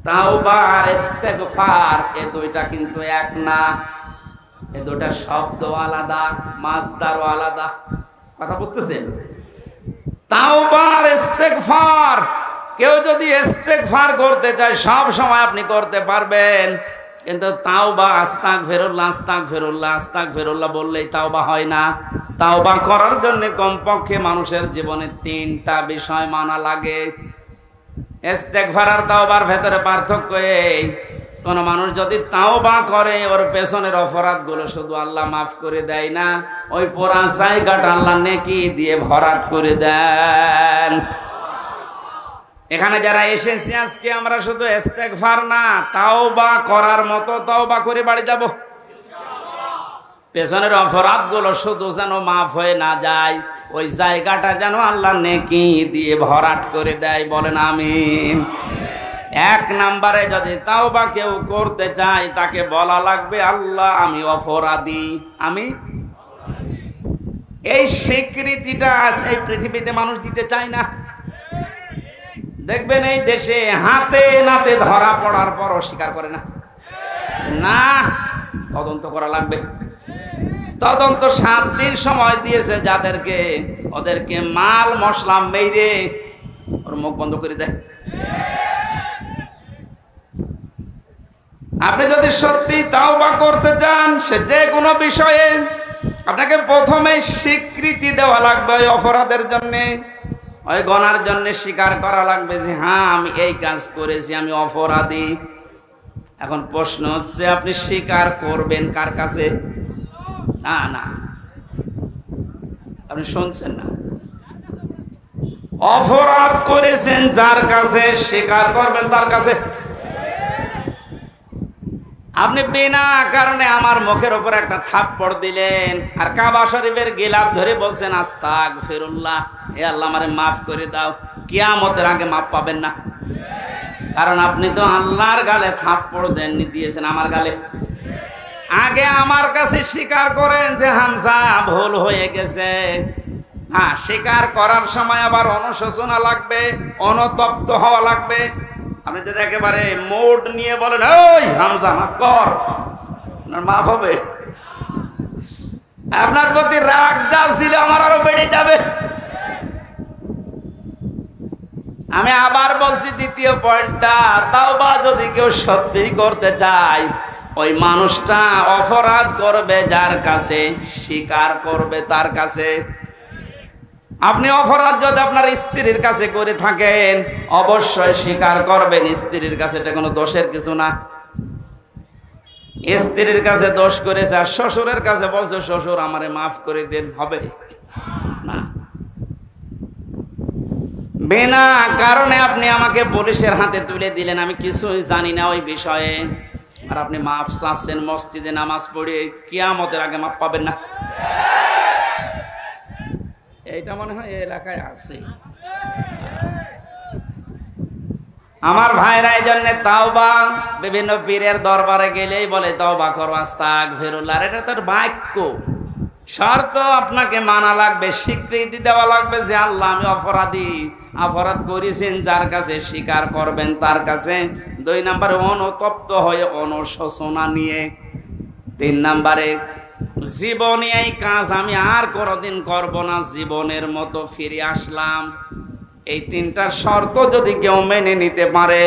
S1: তাওবা আর ইস্তেগফার এই দুইটা কিন্তু এক না, এই দুইটা শব্দ আলাদা, মাসদারও আলাদা। কথা বুঝতেছেন? তাওবা আর ইস্তেগফার, কেউ যদি ইস্তেগফার করতে চায় সব সময় আপনি করতে পারবেন, কিন্তু তাওবা আস্তাগফিরুল্লাহ আস্তাগফিরুল্লাহ আস্তাগফিরুল্লাহ বললেই তাওবা হয় না। তাওবা করার জন্য কমপক্ষে মানুষের জীবনে 3টা বিষয় মানা লাগে। ইস্তেগফার আর তাওবার ভেতরে পার্থক্য এই, কোন মানুষ যদি তাওবা করে ওর পেছনের অপরাধগুলো শুধু আল্লাহ মাফ করে দেয় না, ওই পোড়া জায়গাটা আল্লাহ নেকি দিয়ে ভরাট করে দেন। এখানে যারা এসেছি আজকে আমরা শুধু ইস্তেগফার না, তাওবা করার মতো তাওবা করে বাড়ি যাব। পেছনের অপরাধগুলো শুধু যেন মাফ হয়ে না যায়, ওই জায়গাটা যেন আল্লাহ নেকি দিয়ে ভরাট করে দেয়। বলেন আমিন। 1 নম্বরে যদি তাওবা কেউ করতে চায় তাকে বলা লাগবে, আল্লাহ আমি অপরাধী, আমি। এই স্বীকৃতিটা আজ এই পৃথিবীতে মানুষ দিতে চায় না। দেখবেন এই দেশে হাতে নাতে ধরা পড়ার পর অস্বীকার করে না। না, তদন্ত করা লাগবে। তদন্ত 7 দিন সময় দিয়েছে যাদেরকে, ওদেরকে মাল মশলা মেরে ওর মুখ বন্ধ করে দেয়। আপনি যদি সত্যি তাওবা করতে চান সে যে কোনো বিষয়ে, আপনাকে প্রথমে স্বীকৃতি দেওয়া লাগবে ওই অপরাধের জন্য, ওই গুনার জন্য স্বীকার করা লাগবে যে হ্যাঁ আমি এই কাজ করেছি, আমি অপরাধী। এখন প্রশ্ন হচ্ছে আপনি স্বীকার করবেন কার কাছে? না না, আপনি শুনছেন না। অপরাধ করেছেন যার কাছে, স্বীকার করবেন তার কাছে। আপনি বিনা কারণে আমার মুখের উপর একটা থাপ্পড় দিলেন আর কাবা শরীফের গিলাফ ধরে বলছেন আস্তাগফিরুল্লাহ, হে আল্লাহ আমারে মাফ করে দাও, কিয়ামতের আগে মাপ পাবেন না। কারণ আপনি তো আল্লাহর গালে থাপ্পড় দেননি, দিয়েছেন আমার গালে। আগে আমার কাছে স্বীকার করেন যে হামজা ভুল হয়ে গেছে। হ্যাঁ, স্বীকার করার সময় আবার অনুশোচনা লাগবে, অনুতপ্ত হওয়া লাগবে। আপনি যদি একেবারে মোড নিয়ে বলেন ওই হামজা মাফ কর, মাফ হবে? আপনার প্রতি রাগ যা ছিল আমার আরো বেড়ে যাবে। আমি আবার বলছি দ্বিতীয় পয়েন্টটা, তাওবা যদি কেউ সত্যি করতে চায়, ওই মানুষটা অপরাধ করবে যার কাছে, স্বীকার করবে তার কাছে। আপনি অপরাধ যদি আপনার স্ত্রীর কাছে করে থাকেন, অবশ্যই স্বীকার করবেন স্ত্রীর কাছে, এটা কোনো দোষের কিছু না। স্ত্রীর কাছে দোষ করেছে আর শ্বশুরের কাছে বলছে শ্বশুর আমারে মাফ করে দেন, হবে না। বিনা কারণে আপনি আমাকে পুলিশের হাতে তুলে দিলেন, আমি কিছুই জানি না ওই বিষয়ে, আর আপনি মাফ চাচ্ছেন মসজিদে নামাজ পড়ে, কিয়ামতের আগে মাফ পাবেন না। এইটা মনে হয় এই এলাকায় আছে। আমার ভাইরা এই জন্য তাওবা, বিভিন্ন পীরের দরবারে গেলেই বলে তাওবা করো, আস্তাগফিরুল্লাহ। এটা তোর বাক্য, শর্ত আপনাকে মানা লাগবে, স্বীকৃতি দেওয়া লাগবে যে আল্লাহ আমি অপরাধী, অপরাধ করেছেন যার কাছে, স্বীকার করবেন তার কাছে। 2 নম্বরে অনুতপ্ত হয়ে অনুশোচনা নিয়ে। 3 নম্বরে জীবনে এই কাজ আমি আর কোনোদিন করব না, জীবনের মতো ফিরে আসলাম। এই 3টা শর্ত যদি কেউ মেনে নিতে পারে,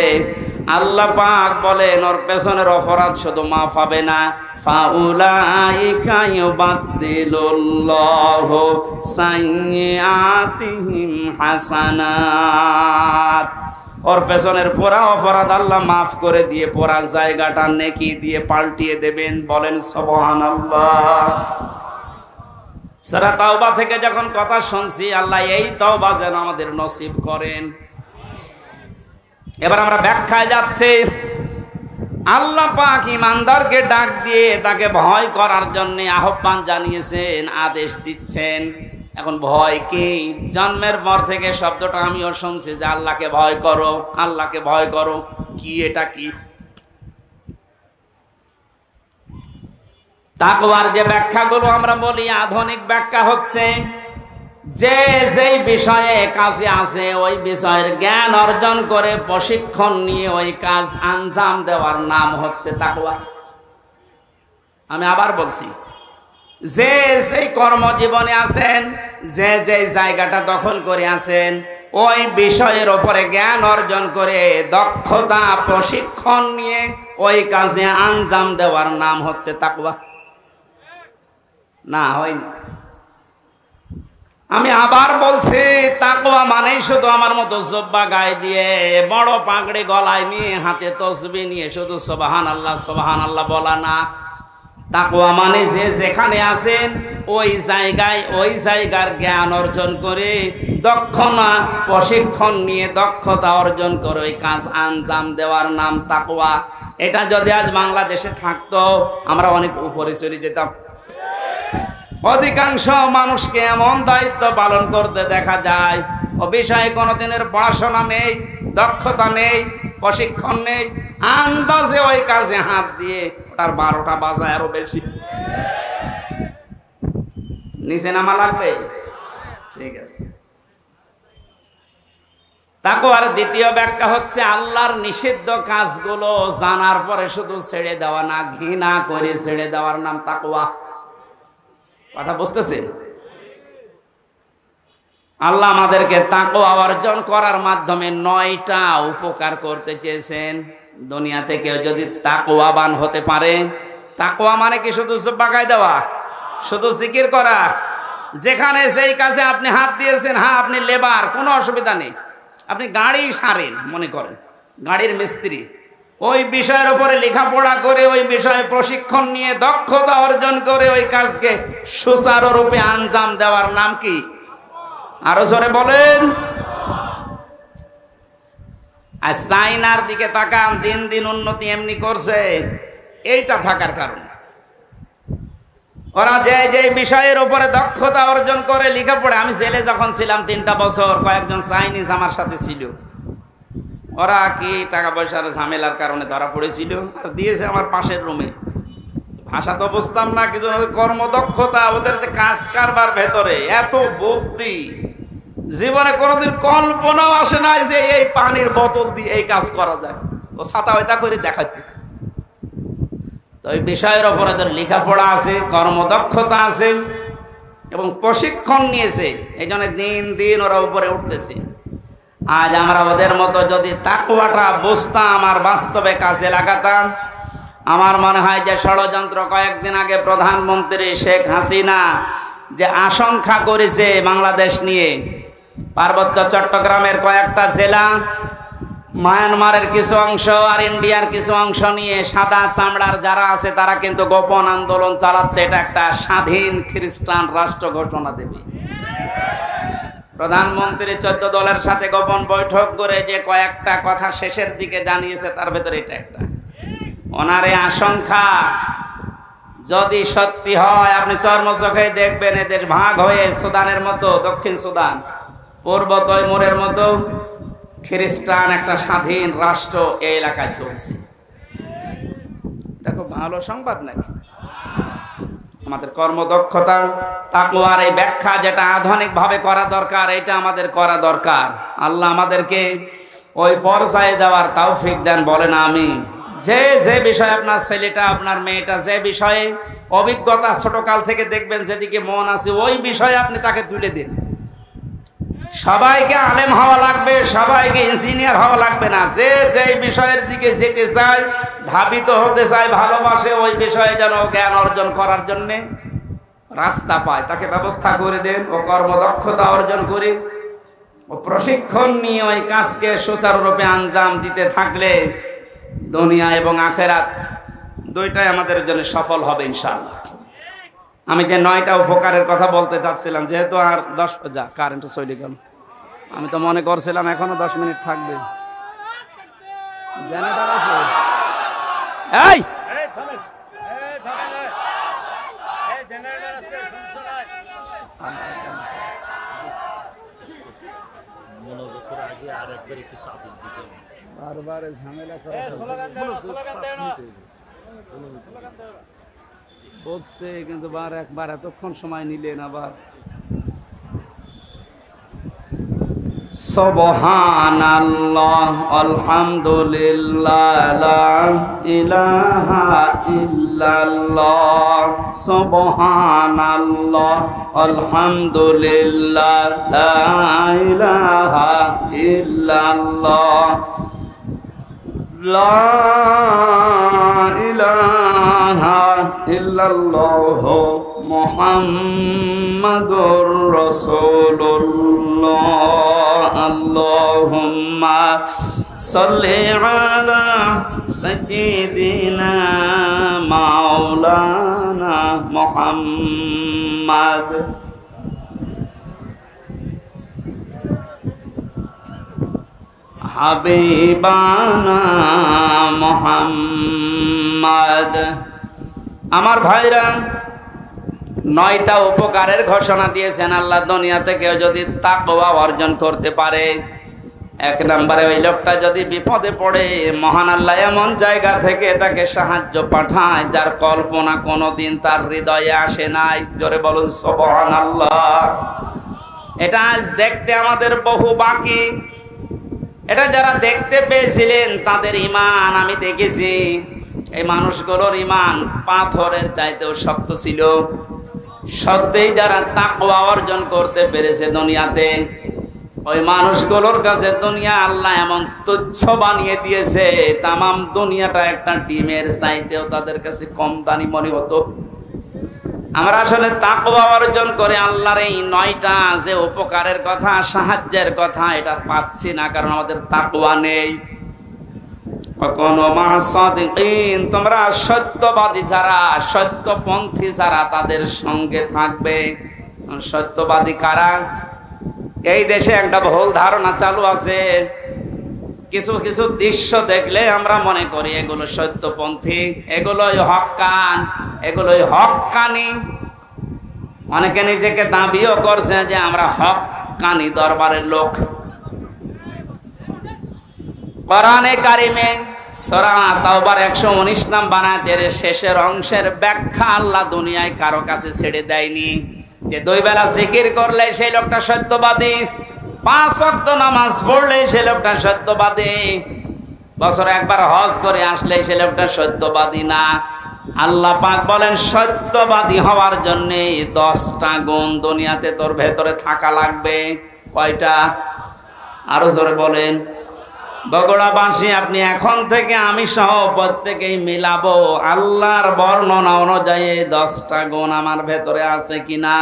S1: আল্লাহ পাক বলেন ওর পেছনের অপরাধ শুধু মাফ হবে না, ফাউলাইকা ইউবাদদিলুল্লাহু সাইয়্যাতিহিম হাসানাত। ওর পেছনের পুরা অপরাধ আল্লাহ মাফ করে দিয়ে পুরা জায়গাটা নেকি দিয়ে পাল্টিয়ে দেবেন। বলেন সুবহানাল্লাহ। সূরা তাওবা থেকে যখন কথা শুনছি, আল্লাহ এই তাওবা যেন আমাদের নসিব করেন। এবার আমরা ব্যাখ্যায় যাচ্ছি। আল্লাহ পাক ঈমানদারকে ডাক দিয়ে তাকে ভয় করার জন্য আহ্বান জানিয়েছেন, আদেশ দিচ্ছেন। এখন ভয় কি? জন্মের পর থেকে শব্দটা আমিও শুনছি যে আল্লাহকে ভয় করো, আল্লাহকে ভয় করো। কি এটা কি? তাকওয়ার যে ব্যাখ্যাগুলো আমরা বলি, আধুনিক ব্যাখ্যা হচ্ছে যে যেই বিষয়ে কাজে আছে ওই বিষয়ের জ্ঞান অর্জন করে প্রশিক্ষণ নিয়ে ওই কাজ আঞ্জাম দেওয়ার নাম হচ্ছে তাকওয়া। আমি আবার বলছি, যে যেই কর্মজীবনে আছেন, যে যে জায়গাটা দখল করে আছেন, ওই বিষয়ের ওপরে জ্ঞান অর্জন করে দক্ষতা প্রশিক্ষণ নিয়ে ওই কাজে আঞ্জাম দেওয়ার নাম হচ্ছে তাকওয়া। না হয়নি। আমি আবার বলছি, তাকওয়া মানেই শুধু আমার মতো জুব্বা গায়ে দিয়ে, বড় পাগড়ি গলায় নিয়ে, হাতে তসবিহ নিয়ে শুধু সুবহানাল্লাহ সুবহানাল্লাহ বলা না। তাকওয়া মানে যে যেখানে আছেন ওই জায়গায় ওই জায়গার জ্ঞান অর্জন করে, দক্ষতা প্রশিক্ষণ নিয়ে দক্ষতা অর্জন করে ওই কাজ আঞ্জাম দেওয়ার নাম তাকওয়া। এটা যদি আজ বাংলাদেশে থাকতো, আমরা অনেক উপরে চলে যেতাম। অধিকাংশ মানুষকে এমন দায়িত্ব পালন করতে দেখা যায়, ও বিষয়ে কোনোদিনের পড়াশোনা নেই, দক্ষতা নেই, প্রশিক্ষণ নেই, আন্দাজে ওই কাজে হাত দিয়ে ওটার 12টা বাজায় আরো বেশি। নিচে নামা লাগবে? ঠিক আছে। তাকওয়ার দ্বিতীয় ব্যাখ্যা হচ্ছে আল্লাহর নিষিদ্ধ কাজগুলো জানার পরে শুধু ছেড়ে দেওয়া না, ঘৃণা করে ছেড়ে দেওয়ার নাম তাকওয়া। কথা বুঝতেছেন? আল্লাহ আমাদেরকে তাকওয়া অর্জন করার মাধ্যমে 9টা উপকার করতে চেয়েছেন। দুনিয়াতে কেউ যদি তাকওয়াবান হতে পারে, তাকওয়া মানে কি শুধু জুব্বা গায়ে দেওয়া, শুধু জিকির করা? যেখানে যেই কাজে আপনি হাত দিয়েছেন, হ্যাঁ আপনি লেবার, কোনো অসুবিধা নেই, আপনি গাড়ি সারেন, মনে করেন গাড়ির মিস্ত্রি, ওই বিষয়ের উপরে লেখাপড়া করে, ওই বিষয়ে প্রশিক্ষণ নিয়ে দক্ষতা অর্জন করে ওই কাজকে সুচারুরূপে আঞ্জাম দেওয়ার নাম কি? আরো জোরে বলেন। আর চাইনার দিকে তাকান, দিন দিন উন্নতি এমনি করছে, এইটা থাকার কারণে। ওরা যে যে বিষয়ের উপরে দক্ষতা অর্জন করে লেখাপড়া, আমি জেলে যখন ছিলাম 3টা বছর, কয়েকজন চাইনিজ আমার সাথে ছিল। ওরা কি টাকা পয়সার ঝামেলার কারণে ধরা পড়েছিল আর দিয়েছে আমার পাশের রুমে। ভাষা তো বুঝতাম না, কিন্তু কর্মদক্ষতা, ওদের যে কাজ কারবার ভেতরে এত বুদ্ধি, জীবনে কোনোদিন কল্পনাও আসে নাই যে এই পানির বোতল দিয়ে এই কাজ করা যায়। ও ছাতা ওইটা করে দেখাচ্ছে। তো এই বিষয়ের ওপরে ওদের লেখাপড়া আছে, কর্মদক্ষতা আছে এবং প্রশিক্ষণ নিয়েছে, এই জন্য দিন দিন ওরা উপরে উঠতেছে। আজ আমরা ওদের মতো যদি তাকওয়াটা বুঝতাম আর বাস্তবে কাজে লাগাতাম, আমার মনে হয় যে ষড়যন্ত্র কয়েকদিন আগে প্রধানমন্ত্রী শেখ হাসিনা যে আশঙ্কা করেছে বাংলাদেশ নিয়ে, পার্বত্য চট্টগ্রামের কয়েকটা জেলা, মায়ানমারের কিছু অংশ আর ইন্ডিয়ার কিছু অংশ নিয়ে সাদা চামড়ার যারা আছে তারা কিন্তু গোপন আন্দোলন চালাচ্ছে। এটা একটা স্বাধীন খ্রিস্টান রাষ্ট্র ঘোষণা দেবে। প্রধানমন্ত্রী 14 দলের সাথে গোপন বৈঠক করে যে কয়েকটা কথা শেষের দিকে জানিয়েছে, তার ভেতরে এটা একটা। ওনার এই আশঙ্কা যদি সত্যি হয়, আপনি চর্মচোখে দেখবেন এদের ভাগ হয়ে সুদানের মতো, দক্ষিণ সুদান, পূর্ব তৈমুরের মতো খ্রিস্টান একটা স্বাধীন রাষ্ট্র এই এলাকায় চলছে। এটা খুব ভালো সংবাদ নাকি? আমাদের কর্মদক্ষতা, তাকওয়ার এই ব্যাখ্যা যেটা আধুনিক ভাবে করা দরকার, এটা আমাদের করা দরকার। আল্লাহ আমাদেরকে ওই পর্যায়ে যাওয়ার তৌফিক দেন, বলেন আমিন। যে যে বিষয়ে আপনার ছেলেটা, আপনার মেয়েটা যে বিষয়ে অভিজ্ঞতা ছোটকাল থেকে দেখবেন, যেদিকে মন আছে ওই বিষয়ে আপনি তাকে তুলে দিন। সবাইকে আলেম হওয়া লাগবে, সবাইকে ইঞ্জিনিয়ার হওয়া লাগবে না। যে যে বিষয়ের দিকে যেতে চায়, ধাবিত হতে চায়, ভালোবাসে, ওই বিষয়ে যেন জ্ঞান অর্জন করার জন্য রাস্তা পায়, তাকে ব্যবস্থা করে দেন। ও কর্মদক্ষতা অর্জন করে ও প্রশিক্ষণ নিয়ে ওই কাজকে সুচারুরূপে আঞ্জাম দিতে থাকলে দুনিয়া এবং আখেরাত দুইটাই আমাদের জন্য সফল হবে ইনশাআল্লাহ। আমি যে 9টা উপকারের কথা বলতে চাচ্ছিলাম, যেহেতু আর 10 যা কারেন্ট চলে গেল, আমি তো মনে করছিলাম এখনো 10 মিনিট থাকবে। জেনারেটর আছে? এই বারবার ঝামেলা করা বলছে, কিন্তু একবার এতক্ষণ সময় নিলেন আবার। সুবহানাল্লাহ আলহামদুলিল্লাহ লা ইলাহা ইল্লাল্লাহ, সুবহানাল্লাহ আলহামদুলিল্লাহ লা ইলাহা ইল্লাল্লাহ, লা ইলাহা ইল্লাল্লাহ মুহাম্মাদুর রাসূলুল্লাহ। আল্লাহুম্মা সাল্লি আলা সাইয়্যিদিনা মাওলানা মুহাম্মাদ। হাবিবানা মুহাম্মাদ। আমার ভাইরা, 9টা উপকারের ঘোষণা দিয়েছেন আল্লাহ। দুনিয়াতে কেউ যদি তাকওয়া অর্জন করতে পারে, 1 নম্বরে ওই লোকটা যদি বিপদে পড়ে, মহান আল্লাহ এমন জায়গা থেকে তাকে সাহায্য পাঠায় যার কল্পনা কোনোদিন তার হৃদয়ে আসে নাই। জোরে বলুন সুবহানাল্লাহ। এটা আজ দেখতে আমাদের বহু বাকি। এটা যারা দেখতে পেয়েছিলেন তাদের ঈমান আমি দেখেছি, এই মানুষগুলোর ঈমান পাথরের চাইতেও শক্ত ছিল। সত্যিই যারা তাকওয়া অর্জন করতে পেরেছে দুনিয়াতে, ওই মানুষগুলোর কাছে দুনিয়া আল্লাহ এমন তুচ্ছ বানিয়ে দিয়েছে, তামাম দুনিয়াটা একটা ডিমের চাইতেও তাদের কাছে কম দামি মনে হতো। আমরা আসলে তাকওয়া অর্জন করে আল্লাহর এই 9টা যে উপকারের কথা, সাহায্যের কথা, এটা পাচ্ছি না, কারণ আমাদের তাকওয়া নেই। তোমরা সত্যবাদী যারা, সত্যপন্থী যারা, তাদের সঙ্গে থাকবে। সত্যবাদী কারা? এই দেশে একটা ভুল ধারণা চালু আছে, কিছু কিছু দৃশ্য দেখলে আমরা মনে করি এগুলো সত্যপন্থী, এগুলোই হক্কান, এগুলোই হক্কানি। অনেকে নিজেকে দাবিও করছে যে আমরা হক্কানি দরবারের লোক। কোরআনে কারিমে সূরা তাওবার 119 নম্বর আয়াতের শেষের অংশের ব্যাখ্যা আল্লাহ দুনিয়ায় কারো কাছে ছেড়ে দেয়নি যে 2 বেলা জিকির করলে সেই লোকটা সত্যবাদী, 5 ওয়াক্ত নামাজ পড়লে সেই লোকটা সত্যবাদী, বছরে একবার হজ করে আসলে সেই লোকটা সত্যবাদী না। আল্লাহ পাক বলেন সত্যবাদী হওয়ার জন্য 10টা গুণ দুনিয়াতে তোর ভেতরে থাকা লাগবে। কয়টা? আরো জোরে বলেন। বগুড়াবাসী আপনি এখন থেকে আমি সহ প্রত্যেকেই মিলাবো আল্লাহর বর্ণনা অনুযায়ী 10টা গুণ আমার ভেতরে আছে কিনা।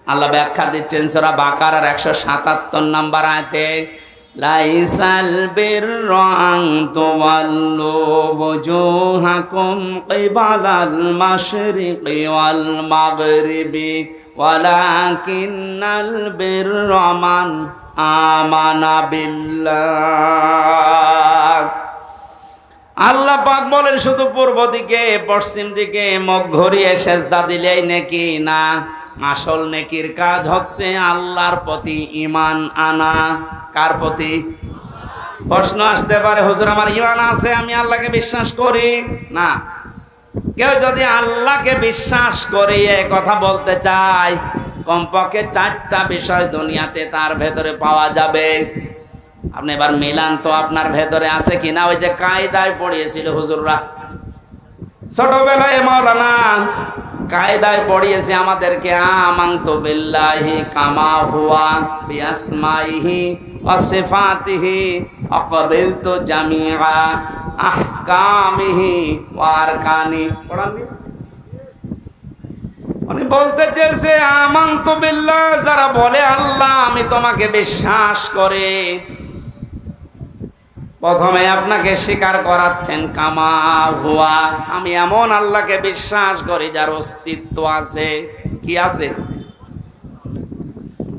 S1: আল্লাহ ব্যাখ্যা দিচ্ছেন সূরা বাকারার 177 নম্বর আয়াতে, লাইসাল বিররা আন তুওয়াল্লু ওয়াজুহাকুম কিবালাল মাশরিকি ওয়াল মাগরিবি ওয়ালাকিন্নাল বিররা মান আমানা বিল্লাহ। আল্লাহ পাক বলেন শুধু পূর্ব দিকে পশ্চিম দিকে মুখ ঘুরিয়ে সেজদা দিলেই নেকি না, আসল নেকির কাজ হচ্ছে আল্লাহর প্রতি ঈমান আনা। কার প্রতি? প্রশ্ন আসতে পারে, হুজুর আমার ঈমান আছে, আমি আল্লাহকে বিশ্বাস করি না। কেউ যদি আল্লাহকে বিশ্বাস করে কথা বলতে চায়, কমপক্ষে 4টা বিষয় দুনিয়াতে তার ভেতরে পাওয়া যাবে। আপনি এবার মিলান তো আপনার ভেতরে আছে কিনা। ওই যে কায়দায় পড়িয়েছিল হুজুররা ছোটবেলায়, মাওলানা কায়দায় পড়িয়েছে আমাদেরকে, আমানতু বিল্লাহি কামা হুয়া বিআসমাইহি ওয়া সিফাতিহি আকাবিলতু জামিআ আহকামিহি ওয়া আরকানি। পড়াননি? উনি বলতে চেয়েছে আমানতু বিল্লাহ, যারা বলে আল্লাহ আমি তোমাকে বিশ্বাস করে, প্রথমে আপনাকে স্বীকার করাচ্ছেন কামা হুয়া, আমি এমন আল্লাহকে বিশ্বাস করি যার অস্তিত্ব আছে। কি আছে?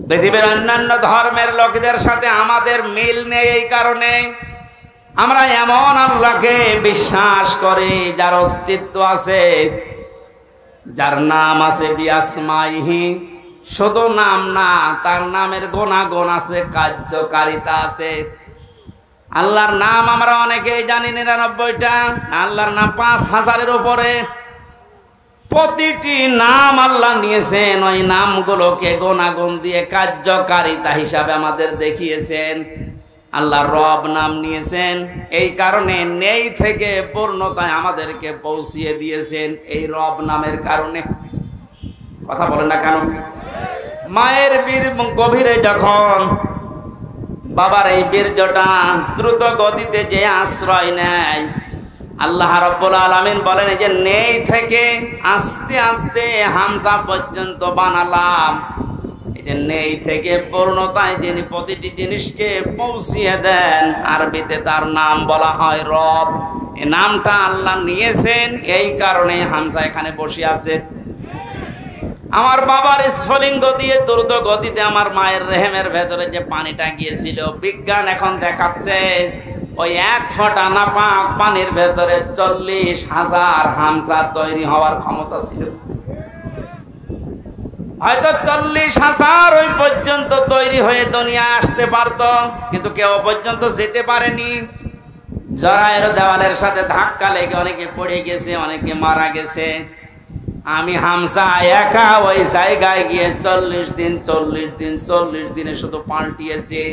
S1: পৃথিবীর অন্যান্য ধর্মের লোকদের সাথে আমাদের মিল নেই, এই কারণে আমরা এমন আল্লাহকে বিশ্বাস করি যার অস্তিত্ব আছে, যার নাম আছে বিআসমাইহি, শুধু নাম না, তার নামের গুণাগুণ আছে, কার্যকারিতা আছে। আল্লাহর নাম আমরা অনেকেই জানি 99টা, আল্লাহর নাম 5000-এর উপরে। প্রতিটি নাম আল্লাহ নিয়েছেন, ওই নামগুলোকে গুণাগুণ দিয়ে কার্যকারিতা হিসাবে আমাদের দেখিয়েছেন। আল্লাহ রব নাম নিয়েছেন, এই কারণে নেই থেকে পূর্ণতায় আমাদেরকে পৌঁছিয়ে দিয়েছেন এই রব নামের কারণে। কথা বলেন না কেন? মায়ের বীর গভীরে যখন বাবার এই বীর্যটা দ্রুত গতিতে যে আশ্রয় নেয়, আল্লাহ রাব্বুল আলামিন বলেন যে নেই থেকে আস্তে আস্তে হামজা পর্যন্ত বানালাম। এই যে নেই থেকে পূর্ণতায় যিনি প্রতিটি জিনিসকে পৌঁছিয়ে দেন, আরবিতে তার নাম বলা হয় রব। এই নামটা আল্লাহ নিয়েছেন, এই কারণে হামজা এখানে বসে আছে। আমার বাবার স্ফলিঙ্গ দিয়ে দ্রুত গতিতে আমার মায়ের রেহেমের ভেতরে যে পানিটা গিয়েছিল, বিজ্ঞান এখন দেখাচ্ছে ওই 1 ফোঁটা নাপাক পানির ভেতরে 40,000 হামজা তৈরি হওয়ার ক্ষমতা ছিল। হয়তো 40,000 ওই পর্যন্ত তৈরি হয়ে দুনিয়া আসতে পারত, কিন্তু কেউ পর্যন্ত যেতে পারেনি। জরায়ের দেওয়ালের সাথে ধাক্কা লেগে অনেকে পড়ে গেছে, অনেকে মারা গেছে। আমি হামজা একা ওই জায়গায় গিয়ে 40 দিনে শুধু পাল্টিয়েছি।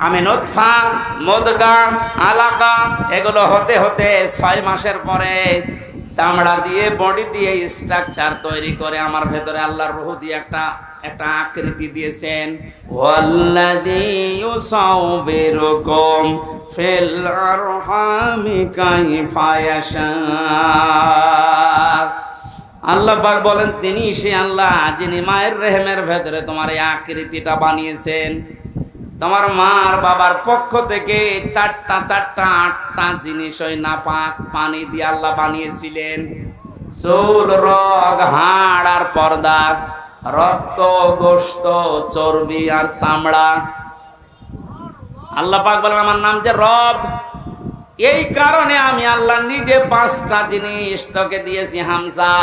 S1: আমি নুতফা, মুদগা, আলাকা এগুলো হতে হতে 6 মাসের পরে চামড়া দিয়ে, বডি দিয়ে স্ট্রাকচার তৈরি করে আমার ভেতরে আল্লাহর রূহ দিয়ে একটা আকৃতি দিয়েছেন। ওয়াল্লাযী ইউসাউবিরুকুম ফিল আরহামি কাইফা ইয়াশা। আল্লাহ পাক বলেন তিনি সে আল্লাহ যিনি মায়ের রেহেমের ভেতরে তোমার এই আকৃতিটা বানিয়েছেন। তোমার মার বাবার পক্ষ থেকে 8টা জিনিস ওই নাপাক পানি দিয়ে আল্লাহ বানিয়েছিলেন। চুল, রগ, হাড় আর পর্দা, রক্ত, গোশত, চর্বি আর চামড়া। আল্লাহ পাক বলেন আমার নাম যে রব, এই কারণে আমি আল্লাহ নিজে 5টা জিনিস তোকে দিয়েছি হামজা।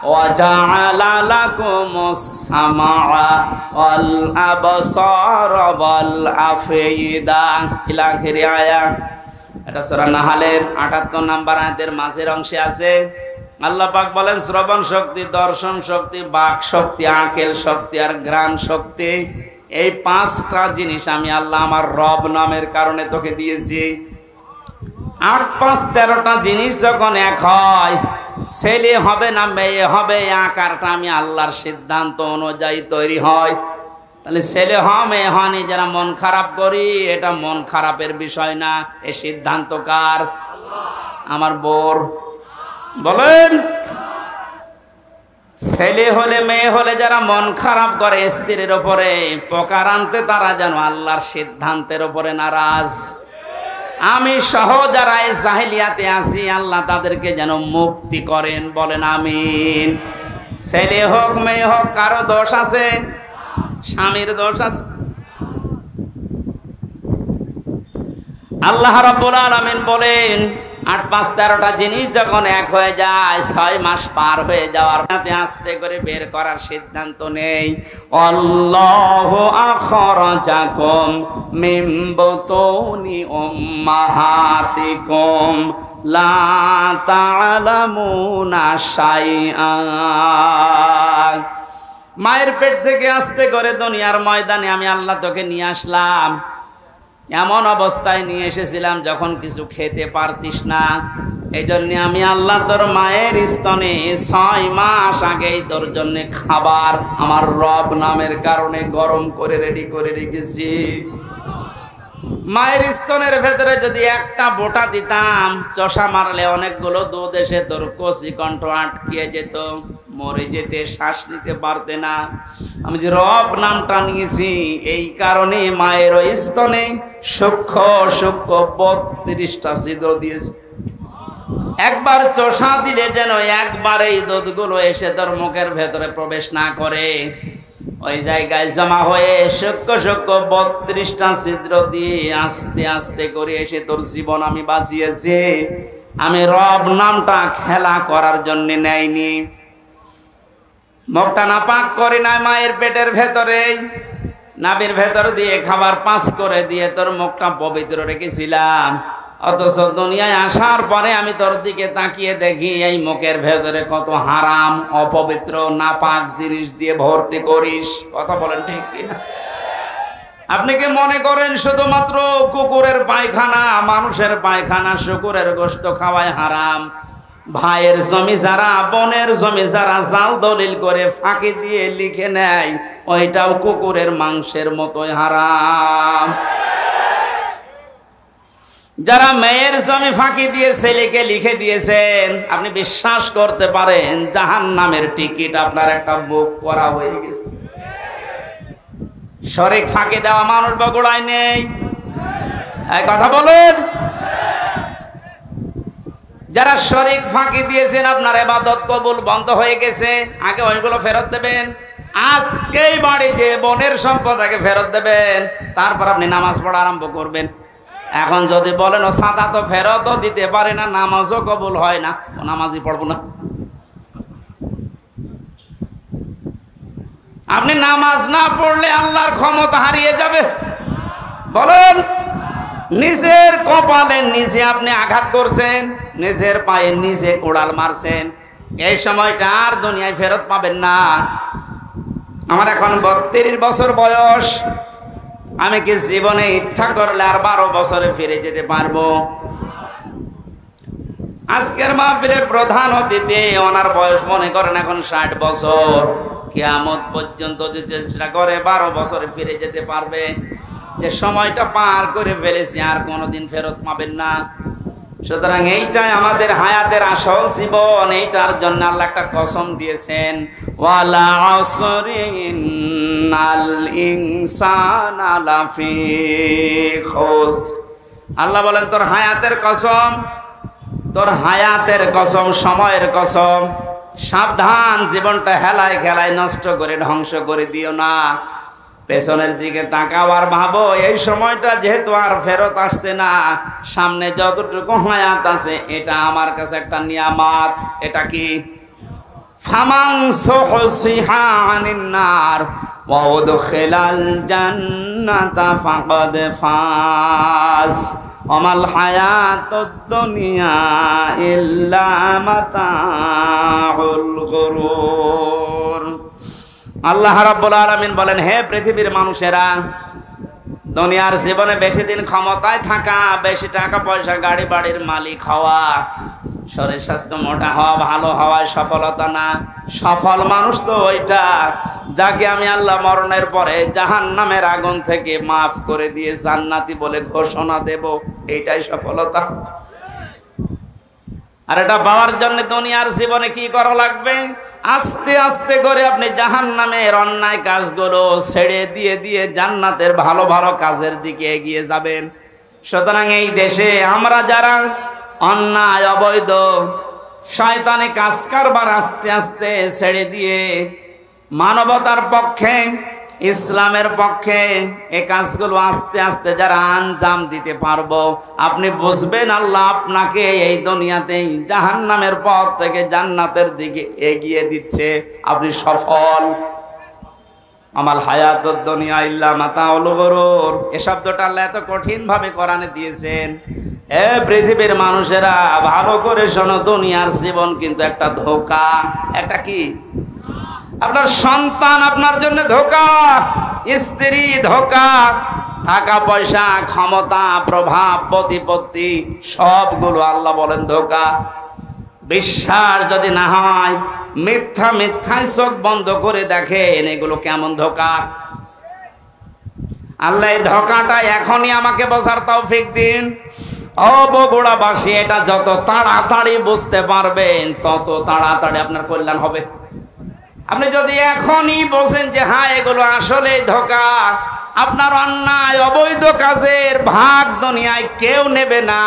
S1: ওয়া জাআলা লাকুমুস সামাআ ওয়াল আবসারা ওয়াল আফইদা ইলা আখির আয়াত। এটা সূরা নাহলের 78 নম্বর আয়াতের মাঝের অংশে আছে। আল্লাহ পাক বলেন শ্রবণ শক্তি, দর্শন শক্তি, বাক শক্তি, আকেল শক্তি আর ঘ্রাণ শক্তি, এই 5টা জিনিস আমি আল্লাহ আমার রব নামের কারণে তোকে দিয়েছি। 8 5 13টা জিনিস যখন এক হয়, ছেলে হবে না মেয়ে হবে, আকারটা আমি আল্লাহর সিদ্ধান্ত অনুযায়ী তৈরি হয়। তাহলে ছেলে হয় মেয়ে হয়নি যারা মন খারাপ করি, এটা মন খারাপের বিষয় না, এ সিদ্ধান্ত কার? আমার বোর। বলেন, ছেলে হলে মেয়ে হলে যারা মন খারাপ করে স্ত্রীর উপরে, প্রকার আনতে তারা যেন আল্লাহর সিদ্ধান্তের উপরে নারাজ। আমি সহ যারা এই জাহেলিয়াতে আছি, আল্লাহ তাদেরকে যেন মুক্তি করেন। বলেন আমিন। ছেলে হোক মেয়ে হোক, কারো দোষ আছে? স্বামীর দোষ আছে? আল্লাহ রাব্বুল আলামিন বলেন 8 5 13টা জিনিস যখন এক হয়ে যায়, 6 মাস পার হয়ে যাওয়ার পরে আস্তে করে বের করার সিদ্ধান্ত নেই। আল্লাহু আখরাজাকুম মিন বুতুনি উম্মাহাতিকুম লা তা'লামুনা শাইআন। মায়ের পেট থেকে আস্তে করে দুনিয়ার ময়দানে আমি আল্লাহ তোকে নিয়ে আসলাম। এমন অবস্থায় নিয়ে এসেছিলাম যখন কিছু খেতে পারতিস না। এই জন্য আমি আল্লাহ তোর মায়ের স্তনে 6 মাস আগেই তোর জন্য খাবার আমার রব নামের কারণে গরম করে রেডি করে রেখেছি। মায়ের স্তনের ভেতরে যদি একটা বোটা দিতাম, চষা মারলে অনেকগুলো দুধ এসে তোর কচি কণ্ঠ আটকিয়ে যেত, মরে যেতে, শ্বাস নিতে পারতে না। আমি যে রব নামটা নিয়েছি, এই কারণে মায়ের ওই স্তনে সূক্ষ্ম সূক্ষ্ম 32টা ছিদ্র দিয়েছি। একবার চষা দিলে যেন একবার এই দুধগুলো এসে তোর মুখের ভেতরে প্রবেশ না করে, ওই জায়গায় জমা হয়ে সূক্ষ্ম সূক্ষ্ম 32টা ছিদ্র দিয়ে আস্তে আস্তে করে এসে তোর জীবন আমি বাঁচিয়েছি। আমি রব নামটা খেলা করার জন্য নেয়নি। মুখটা না পাক করে না, মায়ের পেটের ভেতরে নাভির ভেতর দিয়ে খাবার পাস করে দিয়ে তোর মুখটা পবিত্র রেখেছিলাম। অথচ দুনিয়ায় আসার পরে আমি তোর দিকে তাকিয়ে দেখি এই মুখের ভেতরে কত হারাম, অপবিত্র, নাপাক জিনিস দিয়ে ভর্তি করিস। কথা বলেন ঠিক কিনা? আপনি কি মনে করেন শুধুমাত্র কুকুরের পায়খানা, মানুষের পায়খানা, শুকুরের গোশত খাওয়ায় হারাম? ভাইয়ের জমি যারা, বোনের জমি যারা জাল দলিল করে ফাঁকি দিয়ে লিখে নেয়, ওইটাও কুকুরের মাংসের মতোই হারাম। যারা মেয়ের জমি ফাঁকি দিয়ে ছেলেকে লিখে দিয়েছেন, আপনি বিশ্বাস করতে পারেন জাহান্নামের টিকিট আপনার একটা বুক করা হয়ে গেছে। শরীক ফাঁকি দেওয়া মানুষ বগুড়ায় নেই? এই কথা বলুন। যারা শরীক ফাঁকি দিয়েছেন, আপনার ইবাদত কবুল বন্ধ হয়ে গেছে, আগে ওইগুলো ফেরত দেবেন। আজকেই বাড়িতে বোনের সম্পদ আগে ফেরত দেবেন, তারপর আপনি নামাজ পড়া আরম্ভ করবেন। এখন যদি বলেন ও সাদা তো ফেরতও দিতে পারে না, নামাজও কবুল হয় না, ও নামাজই পড়বো না। আপনি নামাজ না পড়লে আল্লাহর ক্ষমতা হারিয়ে যাবে। বলেন, নিজের কপালে নিজে আপনি আঘাত করছেন, নিজের পায়ে নিজে কোড়াল মারছেন, এই সময়টা আর দুনিয়ায় ফেরত পাবেন না। আমার এখন 32 বছর বয়স। আমি কি জীবনে ইচ্ছা করলে আর 12 বছরে ফিরে যেতে পারবো? আজকের মাহফিলের প্রধান অতিথি, ওনার বয়স মনে করেন এখন 60 বছর। কিয়ামত পর্যন্ত যে চেষ্টা করে 12 বছরে ফিরে যেতে পারবে। যে সময়টা পার করে ফেলেছি আর কোনোদিন ফেরত পাবেন না। সুতরাং এইটাই আমাদের হায়াতের আসল জীবন। এইটার জন্য আল্লাহ একটা কসম দিয়েছেন, ওয়ালা আসরি ইন্নাল ইনসানা লাফি খুসর। আল্লাহ বলেন তোর হায়াতের কসম, তোর হায়াতের কসম, সময়ের কসম, সাবধান, জীবনটা হেলায় খেলায় নষ্ট করে ধ্বংস করে দিও না। পেছনের দিকে তাকাও আর ভাবো এই সময়টা যেহেতু আর ফেরত আসছে না, সামনে যতটুকু হায়াত আছে এটা আমার কাছে একটা নিয়ামত। এটা কি? ফামান সুহসিহা আনিন নার ওয়া উদখিলাল জান্নাতা ফাকাদ ফাজ ওমাল হায়াতুদ দুনিয়া ইল্লা মাতাউল গুরুর। আল্লাহ রাব্বুল আলামিন বলেন, হে পৃথিবীর মানুষেরা, দুনিয়ার জীবনে বেশি দিন ক্ষমতায় থাকা, বেশি টাকা পয়সা গাড়ি বাড়ির মালিক হওয়া, শরীর স্বাস্থ্য মোটা হওয়া, ভালো হওয়ায় সফলতা না। সফল মানুষ তো ওইটা যাকে আমি আল্লাহ মরণের পরে জাহান্নামের আগুন থেকে মাফ করে দিয়ে জান্নাতি বলে ঘোষণা দেব, এইটাই সফলতা। আর এটা পাওয়ার জন্য দুনিয়ার জীবনে কি করা লাগবে? আস্তে আস্তে করে আপনি জাহান্নামের অন্যায় কাজগুলো ছেড়ে দিয়ে দিয়ে জান্নাতের ভালো ভালো কাজের দিকে এগিয়ে যাবেন। সুতরাং এই দেশে আমরা যারা অন্যায়, অবৈধ, শয়তানি কাজ কারবার আস্তে আস্তে ছেড়ে দিয়ে মানবতার পক্ষে, ইসলামের পক্ষে এই কাজগুলো আস্তে আস্তে যারা আঞ্জাম দিতে পারবো, আপনি বুঝবেন আল্লাহ আপনাকে এই দুনিয়াতেই জাহান্নামের পথ থেকে জান্নাতের দিকে এগিয়ে দিচ্ছে। আপনি সফল। আমাল হায়াতুদ দুনিয়া ইল্লা মাতাউল গুরুর, এই শব্দটা আল্লাহ এত কঠিন ভাবে কোরআনে দিয়েছেন। এ পৃথিবীর মানুষেরা ভালো করে শোনো, দুনিয়ার জীবন কিন্তু একটা ধোঁকা। একটা কি? আপনার সন্তান আপনার জন্য ধোঁকা, স্ত্রী ধোঁকা, টাকা পয়সা, ক্ষমতা, প্রভাব, প্রতিপত্তি সবগুলো আল্লাহ বলেন ধোঁকা। বিশ্বাস যদি না হয়, মিথ্যা মিথ্যায় চোখ বন্ধ করে দেখেন এগুলো কেমন ধোঁকা। আল্লাহ এই ধোঁকাটা এখনই আমাকে বোঝার তৌফিক দিন। ও বগুড়াবাসী, এটা যত তাড়াতাড়ি বুঝতে পারবেন তত তাড়াতাড়ি আপনার কল্যাণ হবে। আপনি যদি এখনই বোঝেন যে হ্যাঁ এগুলো আসলে ধোঁকা, আপনার অন্যায় অবৈধ কাজের ভাগ দুনিয়ায় কেউ নেবে না,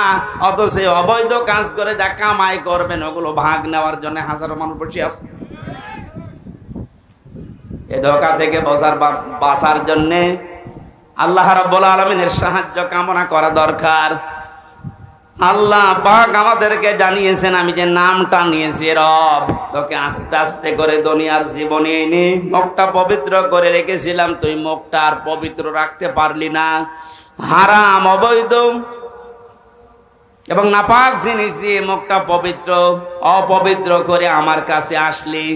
S1: অথচ অবৈধ কাজ করে যা কামাই করবেন ওগুলো ভাগ নেওয়ার জন্য হাজারো মানুষ বসে আছে। এই ধোঁকা থেকে বাঁচার জন্য আল্লাহ রাব্বুল আলামিনের সাহায্য কামনা করা দরকার। আল্লাহ পাক আমাদেরকে জানিয়েছেন, আমি যে নামটা নিয়েছি রব, তোকে আস্তে আস্তে করে দুনিয়ার জীবনে এনে মুখটা পবিত্র করে রেখেছিলাম, তুই মুখটা আর পবিত্র রাখতে পারলি না। হারাম, অবৈধ এবং নাপাক জিনিস দিয়ে মুখটা পবিত্র অপবিত্র করে আমার কাছে আসলি।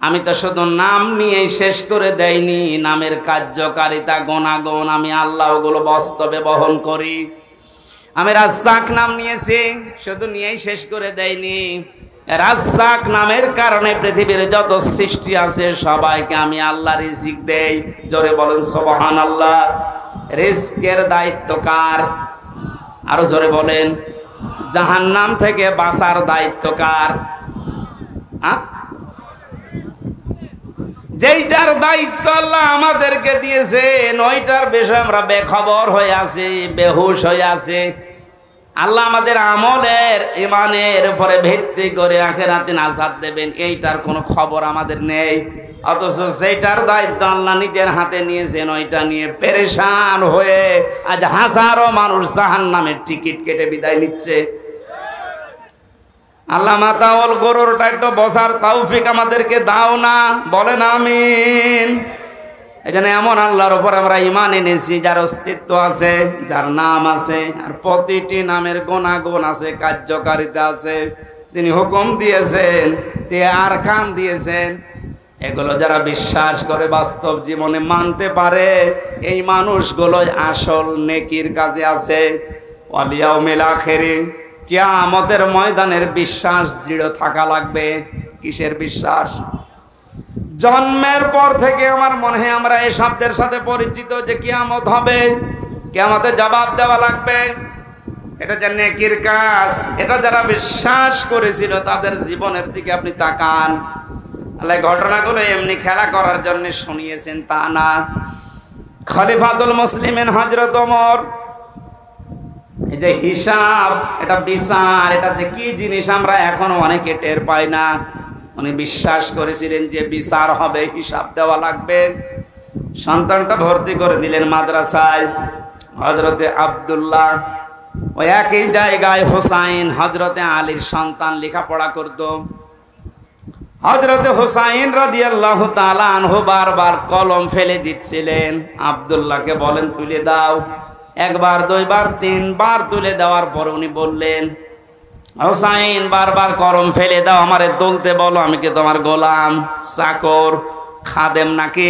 S1: আমি তো শুধু নাম নিয়েই শেষ করে দেয়নি, নামের কার্যকারিতা, গুণাগুণ আমি আল্লাহ ওগুলো বাস্তবে বহন করি। আমি রাজ্জাক নাম নিয়েছি, শুধু নিয়েই শেষ করে দেয়নি। রাজ্জাক নামের কারণে পৃথিবীর যত সৃষ্টি আছে সবাইকে আমি আল্লাহ রিজিক দেই। জোরে বলেন সুবহানাল্লাহ। রিজকের দায়িত্ব কার? আরো জোরে বলেন। জাহান্নাম থেকে বাঁচার দায়িত্ব কার? যেইটার দায়িত্ব আল্লাহ আমাদেরকে দিয়েছেন ওইটার বিষয়ে আমরা বেখবর হয়ে আছি, বেহুশ হয়ে আছি। আল্লাহ আমাদের আমলের, ইমানের উপরে ভিত্তি করে আখিরাতে নাজাত দেবেন, এইটার কোনো খবর আমাদের নেই। অথচ সেইটার দায়িত্ব আল্লাহ নিজের হাতে নিয়েছেন, ওইটা নিয়ে পেরেশান হয়ে আজ হাজারো মানুষ জাহান্নামের টিকিট কেটে বিদায় নিচ্ছে। আল্লাহ মাতাউল গুরুরটা একটু বসার তৌফিক আমাদেরকে দাও না, বলেন আমিন। এখানে এমন আল্লাহর উপর আমরা ঈমান এনেছি যার অস্তিত্ব আছে, যার নাম আছে, আর প্রতিটি নামের গুণাগুণ আছে, কার্যকারিতা আছে। তিনি হুকুম দিয়েছেন, তিনি আরকান দিয়েছেন। এগুলো যারা বিশ্বাস করে বাস্তব জীবনে মানতে পারে, এই মানুষগুলো আসল নেকির কাজে আছে। ওয়াল ইয়াউমিল আখির, কিয়ামতের ময়দানের বিশ্বাস দৃঢ় থাকা লাগবে। কিসের বিশ্বাস? জন্মের পর থেকে আমার মনে হয় আমরা এই শব্দের সাথে পরিচিত যে কিয়ামত হবে, কিয়ামতে জবাব দেওয়া লাগবে। এটা যে নেকির কাজ, এটা যারা বিশ্বাস করেছিল তাদের জীবনের দিকে আপনি তাকান। আল্লাহ ঘটনাগুলো এমনি খেলা করার জন্য শুনিয়েছেন তা না। খলিফাতুল মুসলিমিন হযরত ওমর, এই যে হিসাব, এটা বিচার, এটা যে কি জিনিস আমরা এখনো অনেকে টের পাই না। উনি বিশ্বাস করেছিলেন যে বিচার হবে, হিসাব দেওয়া লাগবে। সন্তানটা ভর্তি করে দিলেন মাদ্রাসায়। হযরতে আব্দুল্লাহ, ওই একই জায়গায় হোসাইন হযরতে আলীর সন্তান লেখাপড়া করত। হযরতে হোসাইন রাদিয়াল্লাহু তাআলা আনহু বারবার কলম ফেলে দিচ্ছিলেন। আব্দুল্লাহকে বলেন তুলে দাও। একবার, দুইবার, তিনবার তুলে দেওয়ার পর উনি বললেন, হোসাইন বারবার কলম ফেলে দাও, আমারে তুলতে বলো, আমি কি তোমার গোলাম, চাকর, খাদেম নাকি?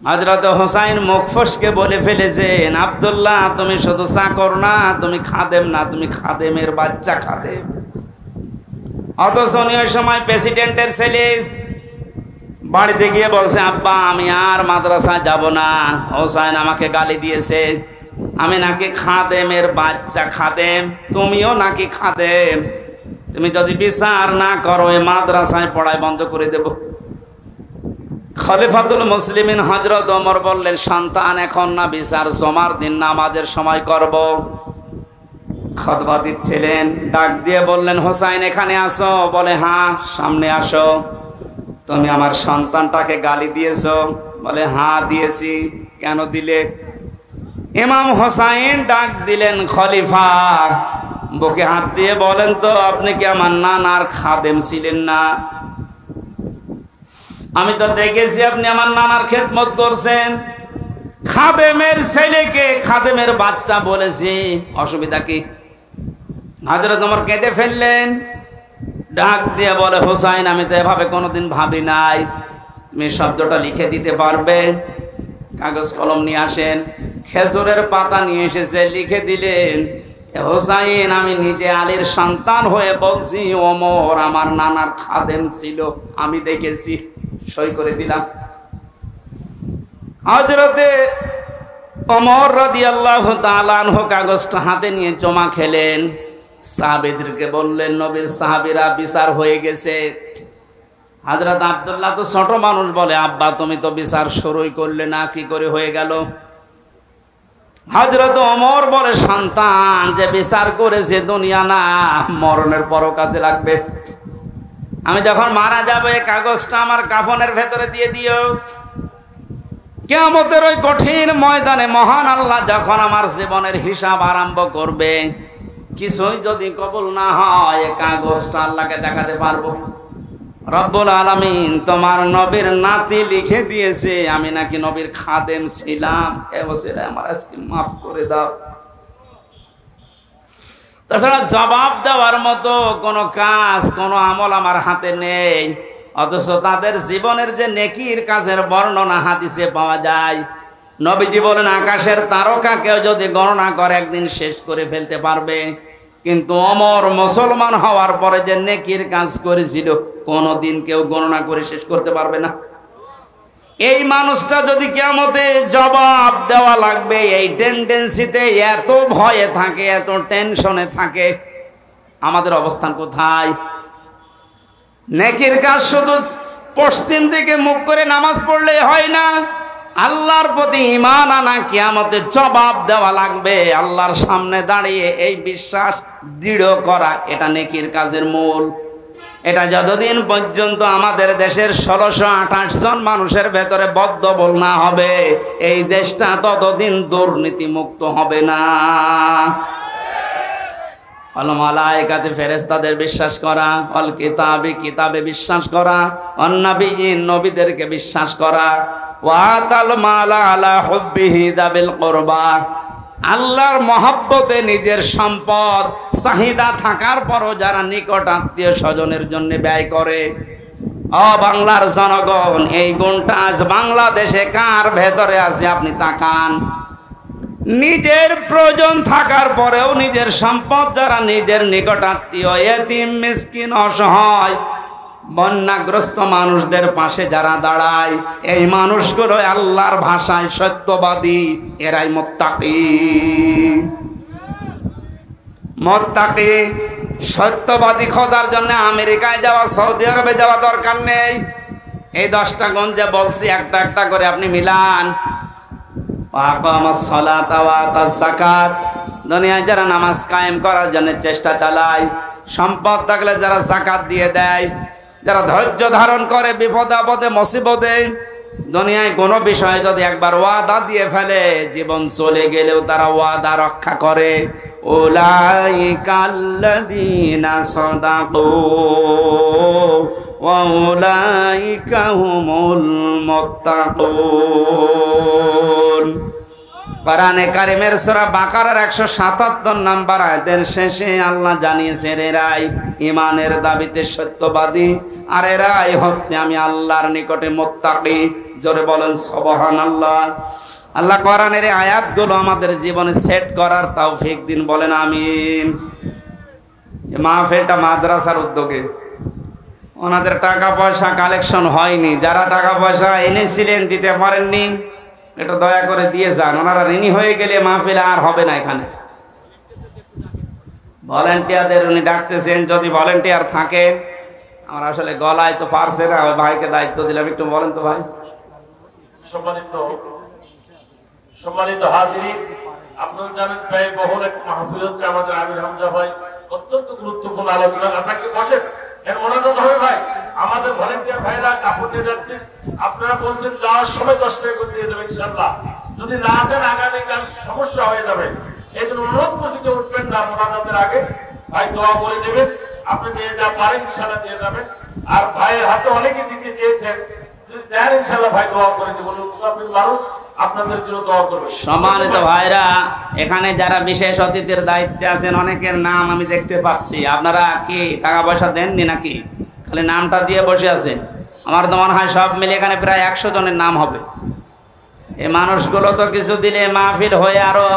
S1: হযরতে হোসাইন মুখ ফসকে বলে ফেলেছেন, আব্দুল্লাহ তুমি শুধু চাকর না, তুমি খাদেম না, তুমি খাদেমের বাচ্চা খাদেম। অথচ উনি ওই সময় প্রেসিডেন্টের ছেলে। বাড়িতে গিয়ে বলছে, আব্বা আমি আর মাদ্রাসায় যাব না, হোসাইন আমাকে গালি দিয়েছে, আমি নাকি খাদেমের বাচ্চা খাদেম, তুমিও নাকি খাদেম, তুমি যদি বিচার না করো এই মাদ্রাসায় পড়াই বন্ধ করে দেব। খলিফাতুল মুসলিমিন হযরত ওমর বললেন, সন্তান এখন না, বিচার জমার দিন নামাজের সময় করব। খুতবা দিচ্ছিলেন, ডাক দিয়ে বললেন, হোসাইন এখানে আসো। বলে, হ্যাঁ সামনে আসো। তুমি আমার সন্তানটাকে গালি দিয়েছো? বলে, হ্যাঁ দিয়েছি। কেন দিলে? ইমাম হোসাইন ডাক দিলেন, খলিফা বুকে হাত দিয়ে বলেন তো, আপনি কি আমার নানার খাদেম ছিলেন না? আমি তো দেখেছি আপনি আমার নানার খেদমত করছেন। খাদেমের ছেলেকে খাদেমের বাচ্চা বলেছি, অসুবিধা কি? হযরত ওমর কেঁদে ফেললেন। ডাক দিয়ে বলে, হোসাইন আমি তো এভাবে কোনোদিন ভাবি নাই, তুমি শব্দটা লিখে দিতে পারবে? কাগজ কলম নিয়ে আসেন। খেজুরের পাতা নিয়ে এসেছে, লিখে দিলেন, হোসাইন আমি নিজে আলীর সন্তান হয়ে বলছি, ওমর আমার নানার খাদেম ছিল, আমি দেখেছি। সই করে দিলাম। হযরতে ওমর রাদিয়াল্লাহু তাআলা আনহু কাগজটা হাতে নিয়ে জমা খেলেন। সাহাবীদেরকে বললেন, নবীর সাহাবীরা বিচার হয়ে গেছে। হযরত আব্দুল্লাহ তো ছোট মানুষ, বলে, আব্বা তুমি তো বিচার শুরুই করলে না, কি করে হয়ে গেল? হযরত ওমর বলে, সন্তান যে বিচার করেছে দুনিয়া না, মরণের পরও কাজে লাগবে। আমি যখন মারা যাবে কাগজটা আমার কাফনের ভেতরে দিয়ে দিও। কিয়ামতের ওই কঠিন ময়দানে মহান আল্লাহ যখন আমার জীবনের হিসাব আরম্ভ করবে, কিছুই যদি কবুল না হয় কাগজটা আল্লাহকে দেখাতে পারবো। রব্বুল আলামিন তোমার নবীর নাতি লিখে দিয়েছে আমি নাকি নবীর খাদেম ছিলাম, এ বলে আমার আজকে মাফ করে দাও। তাছাড়া জবাব দেওয়ার মতো কোনো কাজ, কোনো আমল আমার হাতে নেই। অথচ তাদের জীবনের যে নেকির কাজের বর্ণনা হাদিসে পাওয়া যায়। নবীজি বলেন, আকাশের তারকাকেও যদি গণনা করে একদিন শেষ করে ফেলতে পারবে, কিন্তু ওমর মুসলমান হওয়ার পরে যে নেকির কাজ করেছিল কোনোদিন কেউ গণনা করে শেষ করতে পারবে না। এই মানুষটা যদি কিয়ামতে জবাব দেওয়া লাগবে, এই টেন্ডেন্সিতে এত ভয়ে থাকে, এত টেনশনে থাকে, আমাদের অবস্থান কোথায়? নেকির কাজ শুধু পশ্চিম দিকে মুখ করে নামাজ পড়লে হয় না, আল্লাহর প্রতি ঈমান আনা, কিয়ামতে জবাব দেওয়া লাগবে আল্লাহর সামনে দাঁড়িয়ে, এই বিশ্বাস দৃঢ় করা, এটা নেকির কাজের মূল। এটা যতদিন পর্যন্ত আমাদের দেশের 1628 জন মানুষের ভেতরে বদ্ধবল না হবে, এই দেশটা ততদিন দুর্নীতি মুক্ত হবে না। আল মালায়েকাতে ফেরেশতাদের বিশ্বাস করা, অল কিতাবে কিতাবে বিশ্বাস করা, অন নবিয়িন নবীদেরকে বিশ্বাস করা, ওয়া তাল মালা আলা হুব্বিহি যাবিল কুরবা, আল্লাহর মহব্বতে নিজের সম্পদ চাহিদা থাকার পরও যারা নিকট আত্মীয় স্বজনের জন্য ব্যয় করে। ও বাংলার জনগণ, এই গুণটা আজ বাংলাদেশে কার ভেতরে আছে আপনি তাকান। নিজের প্রয়োজন থাকার পরেও নিজের সম্পদ যারা নিজের নিকট আত্মীয়, এতিম, মিসকিন, অসহায়, বন্যাগ্রস্ত মানুষদের পাশে যারা দাঁড়ায়, এই মানুষগুলো আল্লাহর ভাষায় সত্যবাদী, এরাই মুত্তাকি। মুত্তাকি সত্যবাদী খোঁজার জন্য আমেরিকায় যাওয়া, সৌদি আরবে যাওয়া দরকার নেই। এই 10টা গুণ যে বলছি একটা একটা করে আপনি মিলান। দুনিয়ায় যারা নামাজ কায়েম করার জন্য চেষ্টা চালায়, সম্পদ থাকলে যারা যাকাত দিয়ে দেয়, যারা ধৈর্য ধারণ করে বিপদে আপদে মুসিবতে, দুনিয়ায় কোনো বিষয়ে যদি একবার ওয়াদা দিয়ে ফেলে, জীবন চলে গেলেও তারা ওয়াদা রক্ষা করে। উলাইকাল্লাযীনা সাদাকু ওয়া উলাইকা হুমুল মুত্তাকুন। কোরআনে কারিমের সূরা বাকারার 177 নম্বর আয়াতের শেষে আল্লাহ জানিয়েছেন, এরাই ঈমানের দাবিতে সত্যবাদী, আর এরাই হচ্ছে আমি আল্লাহর নিকটে মুত্তাকি। জোরে বলেন সুবহানাল্লাহ। আল্লাহ কোরআনের এই আয়াতগুলো আমাদের জীবনে সেট করার তৌফিক দিন, বলেন আমিন। এই মাহফিলটা মাদ্রাসার উদ্যোগে, ওনাদের টাকা পয়সা কালেকশন হয়নি, যারা টাকা পয়সা এনেছিলেন দিতে পারেননি, এটা দয়া করে দিয়ে যান। ওনারা ঋণী হয়ে গেলে মাহফিল আর হবে না। এখানে ভলেন্টিয়ারদের উনি ডাকতেছেন, যদি ভলেন্টিয়ার থাকে। আমার আসলে গলায় তো পারছে না, ওই ভাইকে দায়িত্ব দিলাম, একটু বলেন তো ভাই।
S2: সম্মানিত হাজিরিন, আপনারা জানেন ব্যয়বহুল এক মাহফিল হচ্ছে আমাদের আমির হামজা ভাই, অত্যন্ত গুরুত্বপূর্ণ আলোচনা। আপনাকে বসেন, এর মনোযোগ হবে ভাই। আমাদের ভলেন্টিয়ার ভাইরা কাপড় নিয়ে যাচ্ছে, আপনারা বলছেন যাওয়ার সময় 10 টাকা করে দিয়ে দেবেন ইনশাআল্লাহ। যদি না দেন আগামীকাল সমস্যা হয়ে যাবে। এই জন্য অনুরোধ করতে উঠবেন না, মোনাজাতের আগে ভাই দোয়া করে দেবেন। আপনি যে যা পারেন ইনশাআল্লাহ দিয়ে যাবেন। আর ভাইয়ের হাতে অনেকে দিতে চেয়েছেন, যদি দেন ইনশাআল্লাহ ভাই দোয়া করে দেবেন। মুসাফির মানুষ আপনাদের জন্য দোয়া করবে।
S1: সম্মানিত ভাইরা, এখানে যারা বিশেষ অতিথির দায়িত্বে আছেন অনেকের নাম আমি দেখতে পাচ্ছি। আপনারা কি টাকা পয়সা দেননি নাকি? খালি নামটা দিয়ে বসে আছেন। আমার তো মনে হয় সব মিলে এখানে প্রায় 100 জনের নাম হবে। এই মানুষগুলো তো কিছু দিলে মাহফিল হয়ে আরো।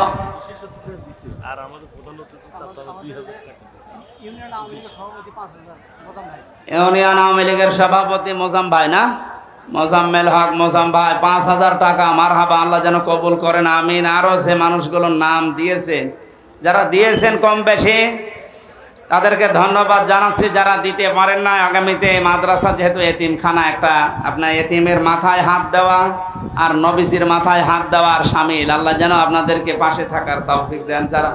S1: ইউনিয়ন আওয়ামী লীগের সভাপতি মোজাম ভাই না, মোজাম্মেল হক মোজাম ভাই 5000 টাকা। মারহাবা, আল্লাহ যেন কবুল করেন, আমিন। আরো যে মানুষগুলোর নাম দিয়েছেন, যারা দিয়েছেন কম বেশি, তাদেরকে ধন্যবাদ জানাচ্ছি। যারা দিতে পারেন না, আগামীতে মাদ্রাসা যেহেতু এতিমখানা, একটা আপনার এতিমের মাথায় হাত দেওয়া আর নবীসির মাথায় হাত দেওয়া আর শামিল। আল্লাহ যেন আপনাদেরকে পাশে থাকার তৌফিক দেন। যারা